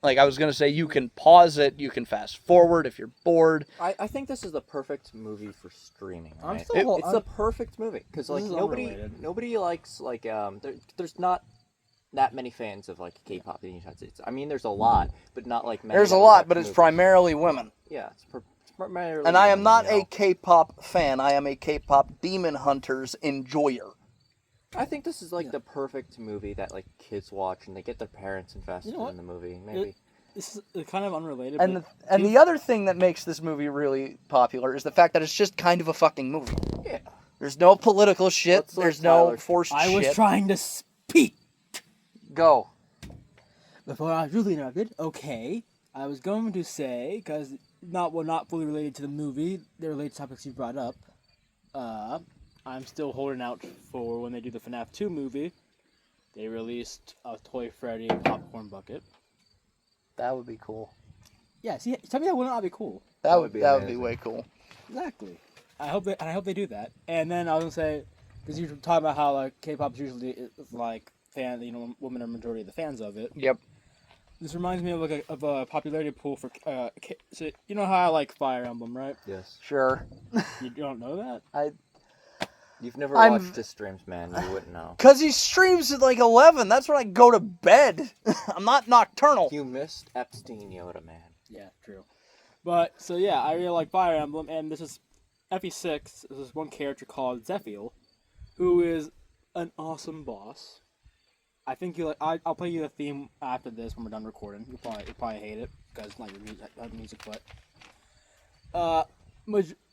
like I was going to say, you can pause it, you can fast forward if you're bored. I think this is the perfect movie for streaming. I'm Right? still- It's the perfect movie because like This is nobody underrated. likes like there's not that many fans of like K-pop in the United States. I mean, there's a lot, but not like many. There's a that lot, watch but it's movies. primarily women. Yeah, it's primarily. And I am women, not you know. a K-pop fan. I am a K-pop Demon Hunters enjoyer. I think this is like the perfect movie that like kids watch and they get their parents invested in the movie. Maybe This is kind of unrelated. And but the other thing that makes this movie really popular is the fact that it's just kind of a fucking movie. yeah. There's no political shit. Let's let There's no Tyler- forced I was shit. trying to speak Go. before I was really interrupted. Okay, I was going to say because not fully related to the movie, the related topics you brought up. I'm still holding out for when they do the FNAF 2 movie. They released a Toy Freddy popcorn bucket. That would be cool. Yeah, see, tell me that would not be cool. That would be amazing. way cool. Exactly. I hope they do that. And then I was gonna say, because you were talking about how like K-pop is usually like women are majority of the fans of it. Yep. This reminds me of like a popularity pool for so you know how I like Fire Emblem, right? Yes. Sure. You don't know that? You've never I'm- watched his streams, man. You wouldn't know. Because he streams at like 11. That's when I go to bed. I'm not nocturnal. You missed Epstein Yoda, man. Yeah, true. But so yeah, I really like Fire Emblem, and this is FE6. This is one character called Zephiel, who is an awesome boss. I think you like. I'll play you the theme after this when we're done recording. You'll probably hate it because it's not your music, but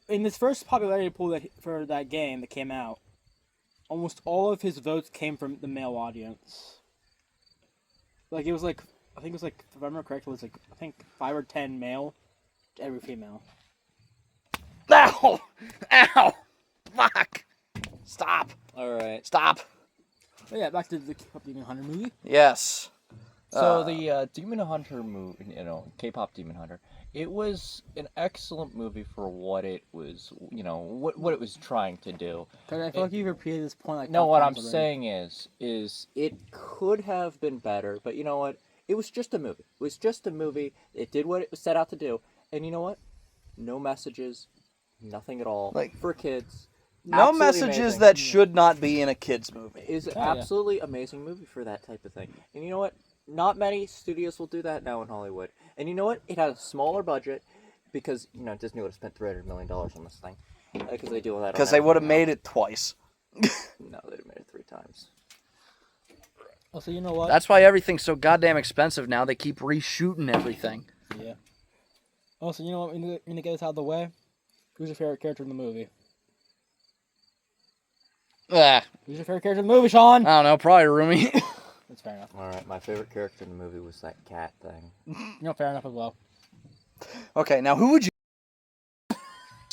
in this first popularity pool for that game that came out, almost all of his votes came from the male audience. Like it was like I think it was like if I remember correctly, it was like I think 5 or 10 male to every female. Ow! Ow! Fuck! Stop! All right. Stop! But yeah, back to the K-pop Demon Hunter movie. Yes. So the Demon Hunter movie, K-pop Demon Hunter, it was an excellent movie for what it was, what it was trying to do. Cause I feel like you've repeated this point like. No, 5 what I'm times already. saying is It could have been better, but you know what? It was just a movie. It was just a movie. It did what it was set out to do. And you know what? No messages, nothing at all. Like- for kids. No Absolutely messages amazing. that should not be in a kid's movie. Is yeah. absolutely amazing movie for that type of thing. And you know what? Not many studios will do that now in Hollywood. And you know what? It had a smaller budget because Disney would have spent $300 million on this thing because they do all that. Because they would have made it twice. No, they'd have made it 3 times. Also, you know what? That's why everything's so goddamn expensive now. They keep reshooting everything. Yeah. Also, you know what? We need to get this out of the way. Who's your favorite character in the movie? Ah, Who's your favorite character in the movie, Sean? I don't know, probably Rumi. That's fair enough. All right, my favorite character in the movie was that cat thing. Fair enough as well. Okay, now who would you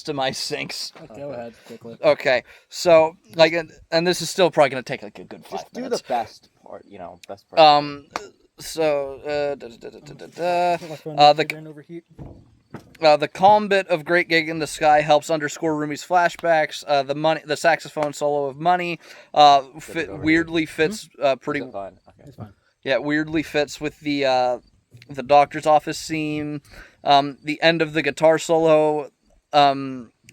to my sinks? Go ahead, quickly. Okay, so and this is still probably gonna take like a good 5 Just do minutes. the best part, best part. The calm bit of Great Gig in the Sky helps underscore Rumi's flashbacks. The saxophone solo of Money weirdly fits pretty. Is it fine? Okay. It's fine. Yeah, weirdly fits with the doctor's office scene. The end of the guitar solo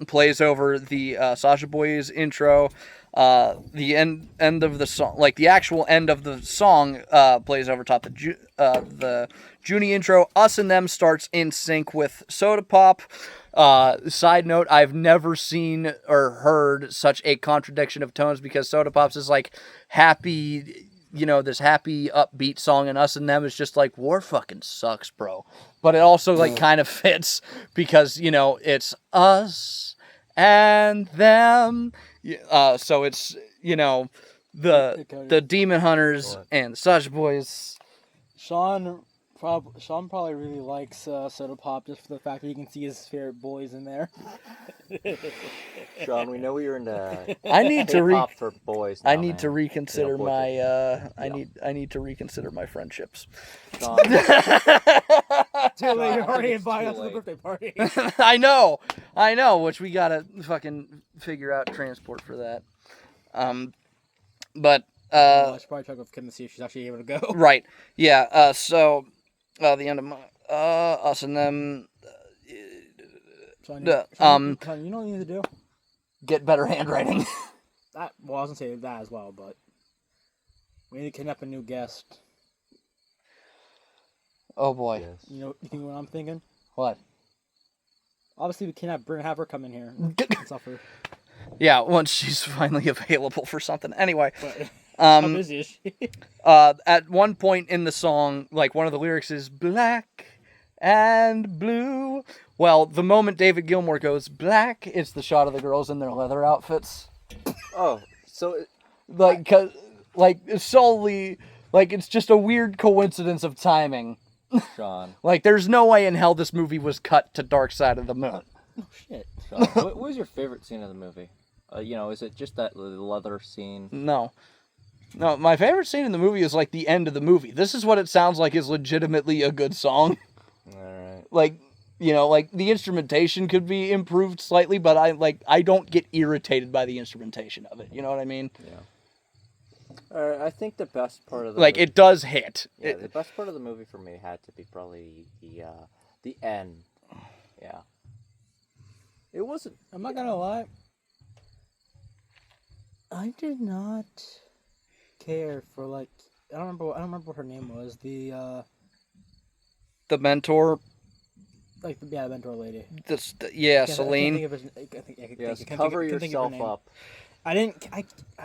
plays over the Sasha Boys intro. The end of the song, like the actual end of the song, plays over top the Junie intro. Us and Them starts in sync with Soda Pop. Side note: I've never seen or heard such a contradiction of tones because Soda Pop's is like happy. This happy upbeat song, and Us and Them is just like war fucking sucks, bro. But it also like kind of fits because it's us and them. So it's the Demon Hunters and such boys. Sean probably really likes Soda Pop just for the fact that you can see his favorite boys in there. Sean, we know you're into. I need to K-pop for boys. Now, I need to man. reconsider Yeah, my boy. I need to reconsider my friendships. Sean, Too late, you're I already think it's invited too us to the late. birthday party. I know, which we gotta fucking figure out transport for that. But I should probably check with Kim to see if she's actually able to go. right, yeah. So the end of my Us and Them. Sean, Sean, Sean, you know what you need to do? Get better handwriting. I was gonna say that as well, but we need to kidnap a new guest. Oh boy. Yes. You think what I'm thinking? What? Obviously, we cannot have her come in here and suffer. Yeah, once she's finally available for something. Anyway, But how um, busy is she? at one point in the song, like one of the lyrics is black and blue. Well, the moment David Gilmour goes black, it's the shot of the girls in their leather outfits. Oh, so Like, solely, like, it's just a weird coincidence of timing. Sean. Like, there's no way in hell this movie was cut to Dark Side of the Moon. Oh shit. Sean, what was your favorite scene of the movie? Is it just that leather scene? No. No, my favorite scene in the movie is, like, the end of the movie. This is what it sounds like is legitimately a good song. alright. Like, like, the instrumentation could be improved slightly, but I don't get irritated by the instrumentation of it. You know what I mean? Yeah. I think the best part of the Like, movie, it does hit. yeah, the best part of the movie for me had to be probably the end. Yeah. It wasn't. I'm not gonna lie. I did not care for like I don't remember what her name was. The mentor, the mentor lady. Celine. I can't think of his, Yes, I can't cover think of her yourself name. up. I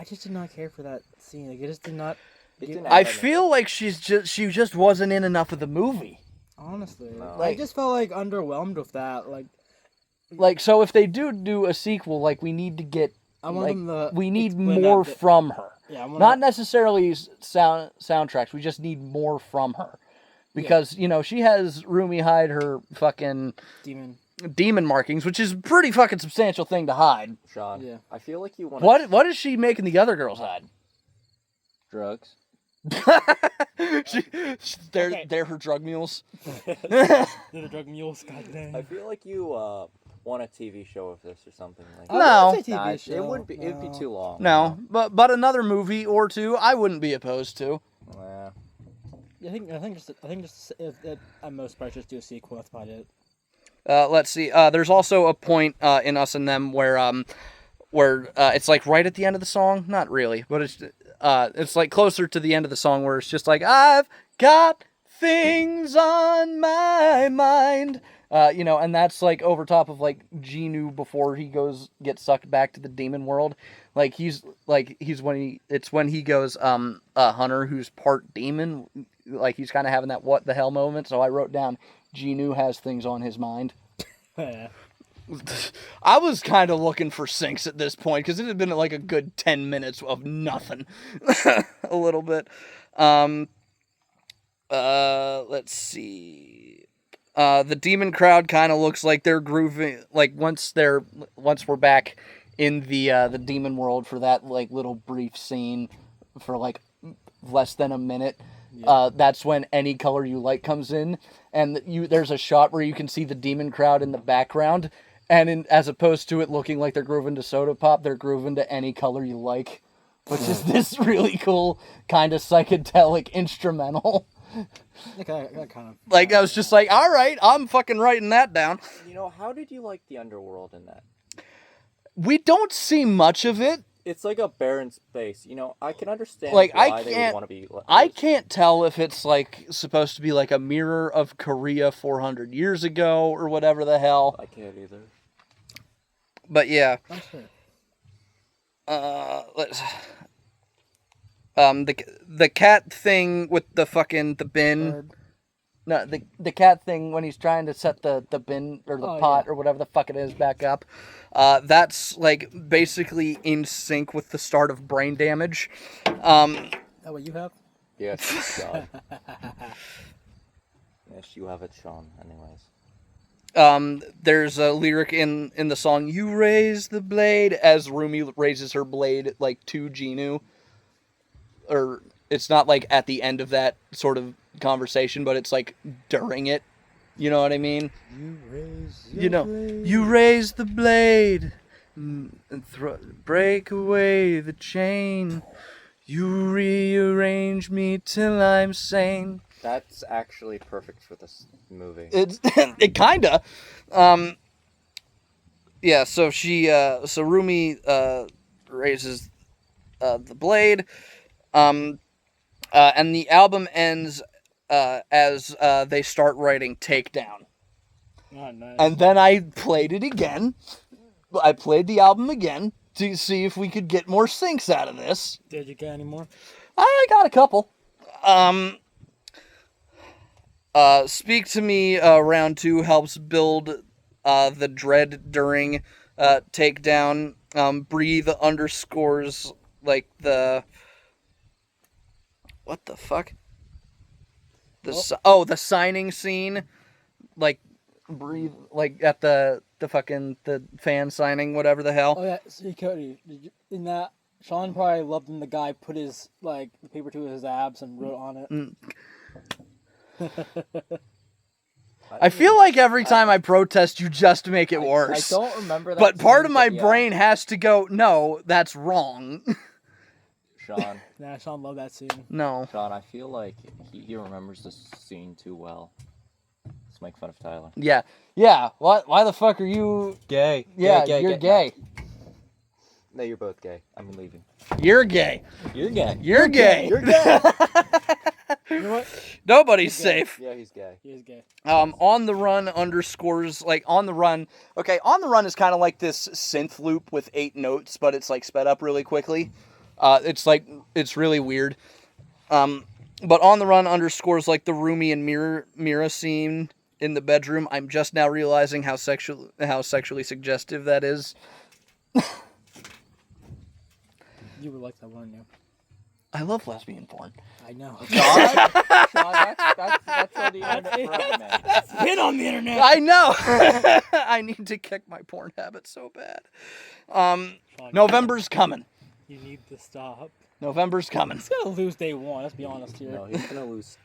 just did not care for that scene. Like it just did not. It didn't I have feel like she just wasn't in enough of the movie. Honestly, No. I just felt like underwhelmed with that. Like, so if they do a sequel, like, we need to get, I want them to we need explain more that bit. from her. Yeah, I want Not necessarily soundtracks. We just need more from her. Because, she has Rumi hide her fucking demon markings, which is a pretty fucking substantial thing to hide. Sean. Yeah. I feel like you want. What is she making the other girls hide? Drugs. They're her drug mules. They're the drug mules. Goddamn. I feel like you want a TV show of this or something like. No. that. I would say Nah, TV show. it wouldn't be. It'd be too long. No, but another movie or two, I wouldn't be opposed to. Nah. I think just if at most probably just do a sequel. That's about it. Let's see. There's also a point in Us and Them where it's like right at the end of the song. Not really, but it's like closer to the end of the song where it's just like, I've got things on my mind. And that's like over top of like Genu before he gets sucked back to the demon world. It's when he goes Hunter, who's part demon, like he's kind of having that what the hell moment. So I wrote down Genu has things on his mind. Yeah. I was kind of looking for syncs at this point because it had been like a good 10 minutes of nothing. A little bit. Let's see. The demon crowd kind of looks like they're grooving. Like once we're back in the demon world for that like little brief scene for like less than a minute. Yeah. That's when Any Color You Like comes in, and there's a shot where you can see the demon crowd in the background, and as opposed to it looking like they're grooving to Soda Pop, they're grooving to Any Color You Like, which is this really cool kind of psychedelic instrumental. That kind of. Like, I was just like, all right, I'm fucking writing that down. How did you like the underworld in that? We don't see much of it. It's like a barren space. I can understand Like, why they would want to be. I can't tell if it's like supposed to be like a mirror of Korea 400 years ago or whatever the hell. I can't either. But yeah. I'm sure. Let's. The cat thing with the bin. Bird. No, the cat thing when he's trying to set the bin or the pot or whatever the fuck it is back up. That's like basically in sync with the start of Brain Damage. That what you have? Yes, Sean. Yes, you have it, Sean. Anyways. There's a lyric in the song, "You raise the blade," as Rumi raises her blade like to Genu. Or it's not like at the end of that sort of conversation, but it's like during it. You know what I mean? You raise the blade and break away the chain. You rearrange me till I'm sane. That's actually perfect for this movie. It kinda. Yeah, so so Rumi raises the blade. And the album ends as they start writing Takedown. Oh, nice. And then I played it again. I played the album again to see if we could get more syncs out of this. Did you get any more? I got a couple. Speak to Me round 2 helps build the dread during takedown. Breathe underscores like the what the fuck? The signing scene, like breathe like at the fucking the fan signing, whatever the hell. Oh yeah, see Cody, in that Sean probably loved when the guy put his like the paper to his abs and wrote on it. I feel like every time I protest, you just make it worse. I don't remember that. But part scene, of my yeah. brain has to go, no, that's wrong. Sean, Nah, Sean loved that scene. No. Sean, I feel like he remembers this scene too well. Let's make fun of Tyler. Yeah. Yeah. Why the fuck are you... Gay. Yeah, you're gay. No, you're both gay. I'm leaving. You're gay. You're gay. You're gay. You're gay. You know what? Nobody's He's gay. safe. Yeah, he's gay. He is gay. On the Run underscores, like, On the Run. Okay, On the Run is kind of like this synth loop with 8 notes, but it's, like, sped up really quickly. It's really weird. But On the Run underscores, like, the Rumi and Mira scene in the bedroom. I'm just now realizing how sexually suggestive that is. You would like that, wouldn't you? I love lesbian porn. I know. Sean, that's on the internet forever, man. That's been on the internet. I know. I need to kick my porn habit so bad. Sean, November's coming. You need to stop. November's coming. He's gonna lose day one. Let's be honest here. No, he's gonna lose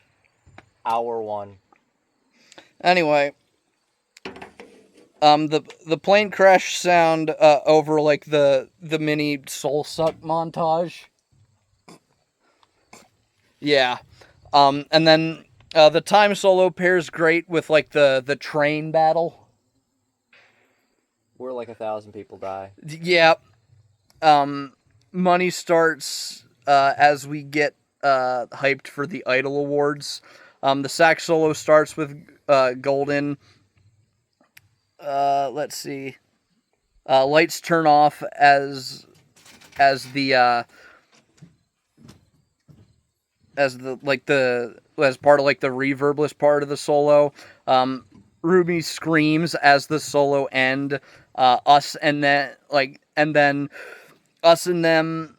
hour 1. Anyway, the plane crash sound over like the mini soul suck montage. Yeah, and then the time solo pairs great with like the train battle. Where like 1,000 people die. Yeah. Money starts as we get hyped for the Idol Awards. The sax solo starts with Golden. Let's see. Lights turn off as part of like the reverbless part of the solo. Ruby screams as the solo end. Us and then Us and Them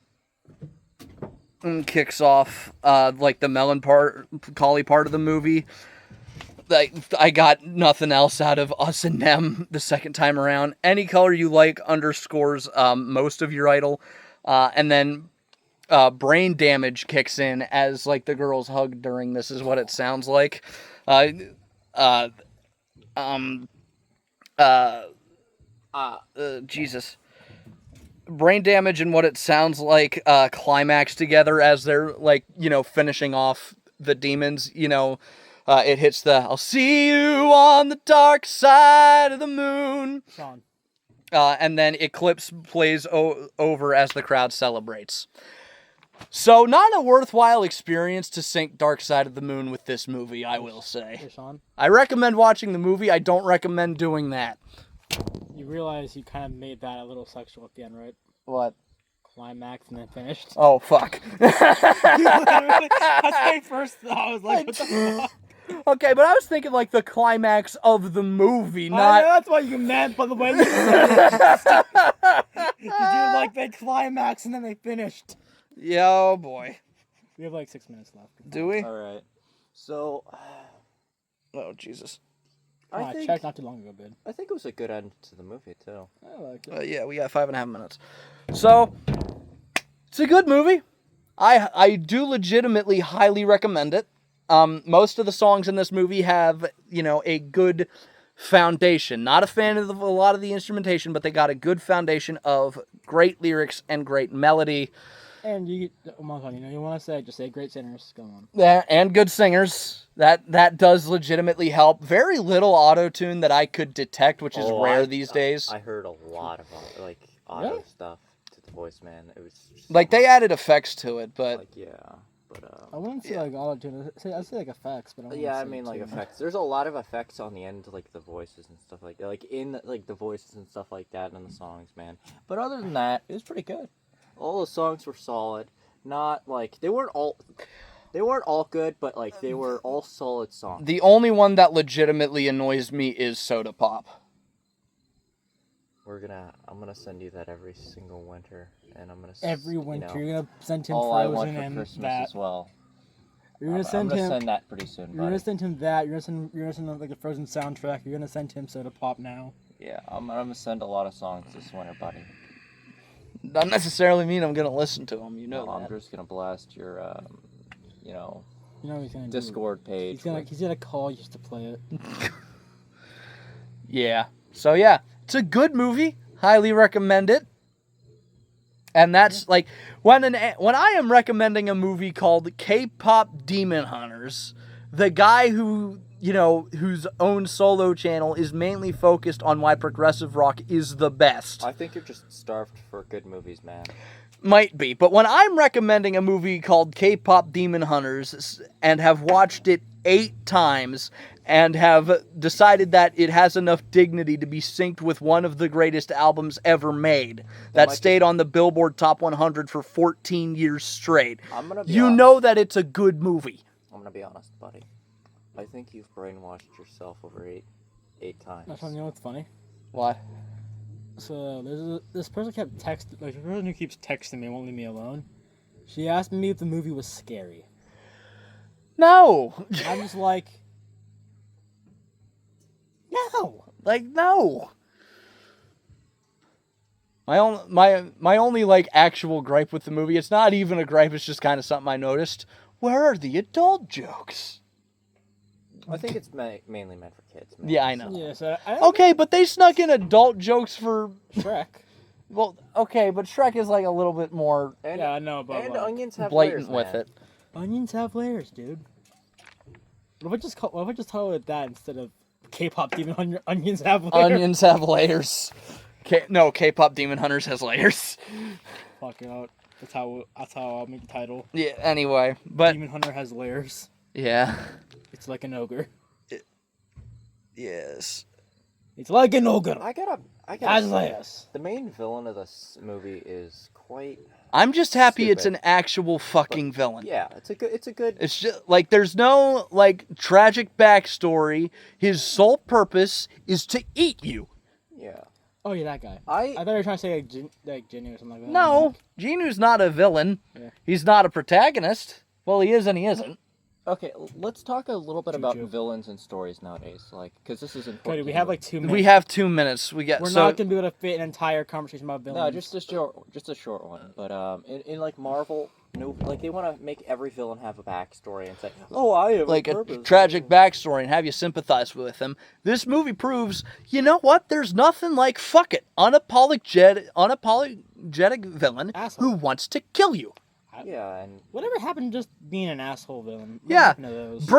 kicks off like the melancholy part of the movie. Like, I got nothing else out of Us and Them the second time around. Any Color You Like underscores most of your Idol. And then Brain Damage kicks in as like the girls hug during This Is What It Sounds Like. Jesus. Brain Damage and What It Sounds Like climax together as they're like, finishing off the demons, it hits the I'll see you on the dark side of the moon. Sean. And then Eclipse plays over as the crowd celebrates. So, not a worthwhile experience to sync Dark Side of the Moon with this movie, I will say. Hey, Sean. I recommend watching the movie. I don't recommend doing that. You realize you kind of made that a little sexual at the end, right? What? Climax and then finished. Oh, fuck. That's my first thought. I was like, what the fuck? Okay, but I was thinking like the climax of the movie, I know not... that's what you meant, by the way you said it. Did you like they climax and then they finished? Yeah, oh boy. We have like 6 minutes left. Do we? Alright. So, Oh, Jesus. I think checked not too long ago, bid. I think it was a good end to the movie, too. I like it. Yeah, we got 5.5 minutes. So, it's a good movie. I do legitimately highly recommend it. Most of the songs in this movie have, a good foundation. Not a fan of a lot of the instrumentation, but they got a good foundation of great lyrics and great melody. And you want to say, just say great singers. Go on. Yeah, and good singers. That does legitimately help. Very little auto-tune that I could detect, which is rare these days. I heard a lot of auto Really? stuff to the voice, man. It was just Like, they added effects to it, but... yeah. But I wouldn't say like auto-tune. I'd say like effects, but I wouldn't yeah, I say mean like tune. effects. There's a lot of effects on the end, like the voices and stuff like that. Like in like the voices and stuff like that in the songs, man. But other than that, it was pretty good. All the songs were solid. Not like they weren't all good, but like they were all solid songs. The only one that legitimately annoys me is Soda Pop. I'm gonna send you that every single winter, and I'm gonna Every winter, you're gonna send him All I want Frozen for and Christmas that. as well. You're gonna I'm send gonna him. send that pretty soon, You're gonna buddy. send him that. You're gonna send him like the Frozen soundtrack. You're gonna send him Soda Pop now. Yeah, I'm gonna send a lot of songs this winter, buddy. Doesn't necessarily mean I'm gonna listen to them. You know I'm that. just gonna blast your, You know what he's gonna do. Discord page. He's gonna call you to play it. Yeah. So yeah, it's a good movie. Highly recommend it. And that's like when I am recommending a movie called K-pop Demon Hunters, the guy whose own solo channel is mainly focused on why progressive rock is the best. I think you're just starved for good movies, man. Might be, but when I'm recommending a movie called K-pop Demon Hunters and have watched it 8 times and have decided that it has enough dignity to be synced with one of the greatest albums ever made that stayed on the Billboard Top 100 for 14 years straight, you know that it's a good movie. I'm gonna be honest, buddy. I think you've brainwashed yourself over eight times. That's you know what's funny. What? So this person kept texting, like the person who keeps texting me won't leave me alone. She asked me if the movie was scary. No. And I'm just like, no. Like, no. My only like actual gripe with the movie, it's not even a gripe, it's just kind of something I noticed. Where are the adult jokes? I think it's mainly meant for kids. Man. Yeah, I know. Yeah, so Okay, but they snuck in adult jokes for Shrek. Well, okay, but Shrek is like a little bit more And, Yeah, I know, but and like, onions have blatant layers, with man. it. onions have layers, dude. What if I just title it that instead of K-pop Demon Onions have layers? Onions have layers. K-pop Demon Hunters has layers. Fuck it out. That's how I'll make the title. Yeah. Anyway, but Demon Hunter has layers. yeah. It's like an ogre. Yes. It's like an ogre. I gotta Has say, layers. the main villain of this movie is quite. I'm just happy it's Stupid. an actual fucking villain. Yeah, it's a good. It's just like there's no like tragic backstory. His sole purpose is to eat you. Yeah. Oh yeah, that guy. I thought you were trying to say like Jinny or something like that. No, Jinu's not a villain. Yeah. He's not a protagonist. Well, he is and he isn't. Okay, let's talk a little bit about Choo-choo. villains in stories nowadays, like, because this is important. Cody, to we the have movie. like 2 minutes. We have 2 minutes. We're so not gonna be able to fit an entire conversation about villains. No, just a short one. But in like Marvel, no, like they want to make every villain have a backstory and say, "Oh, I have like a a purpose." tragic backstory and have you sympathize with him. This movie proves, you know what? There's nothing like fuck it, unapologetic villain Asshole. who wants to kill you. Yeah, and Whatever happened to just being an asshole villain? What Yeah, happened to those?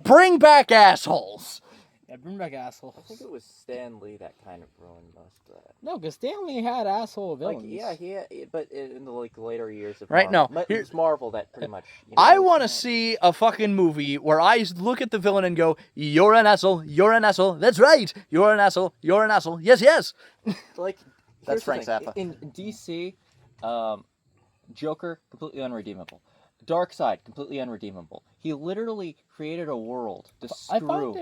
bring back assholes. Yeah, bring back assholes. I think it was Stan Lee that kind of ruined most of that. No, because Stanley had asshole Like, villains. yeah, but in the like later years of Right, Marvel, no, it's Marvel that pretty much. You know, I want to see a fucking movie where I look at the villain and go, "You're an asshole. You're an asshole. That's right. You're an asshole. You're an asshole. Yes, yes." like That's here's the Frank thing. Zappa. in DC, Joker completely unredeemable. Darkseid completely unredeemable. He literally created a world to I screw. find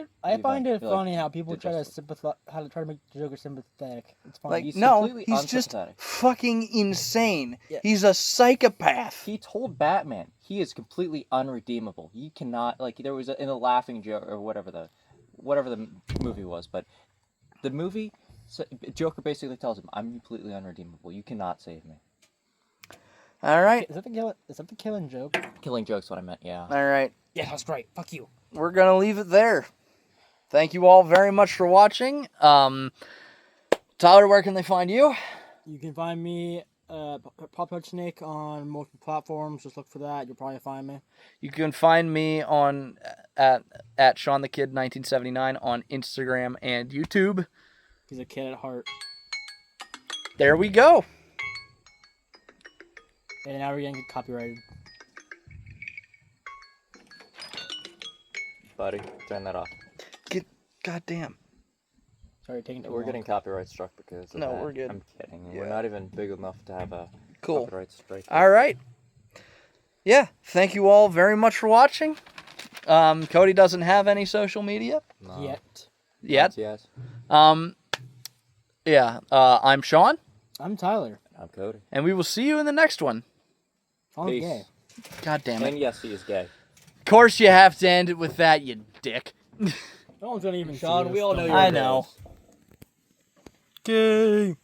it like, funny how people the try to Justice sympathize, how to try to make the Joker sympathetic. It's funny. Like, He's no, completely he's just unsympathetic. fucking insane. Yeah. He's a psychopath. He told Batman he is completely unredeemable. You cannot in the Laughing Joke or whatever the movie was, but the movie Joker basically tells him, "I'm completely unredeemable. You cannot save me." All right. Is that the killing joke? Killing Joke's what I meant. Yeah. All right. Yeah, that's right. Fuck you. We're going to leave it there. Thank you all very much for watching. Tyler, where can they find you? You can find me, Pop Touch Snake, on multiple platforms. Just look for that. You'll probably find me. You can find me on at Sean the Kid 1979 on Instagram and YouTube. He's a kid at heart. There we go. And now we're getting copyrighted. buddy. Turn that off. Goddamn. Sorry, taking too We're long. getting copyright struck because of No, that. we're good. I'm kidding. Yeah. We're not even big enough to have a Cool. copyright strike. All right. Yeah. Thank you all very much for watching. Cody doesn't have any social media No. Yet. yet. Yes. Yeah. I'm Sean, I'm Tyler. I'm Cody. and we will see you in the next one. I'm Peace. gay. God damn it. And yes, he is gay. Of course you have to end it with that, you dick. No one's gonna even see Sean, this, we all don't know worry. you're I know. Gay.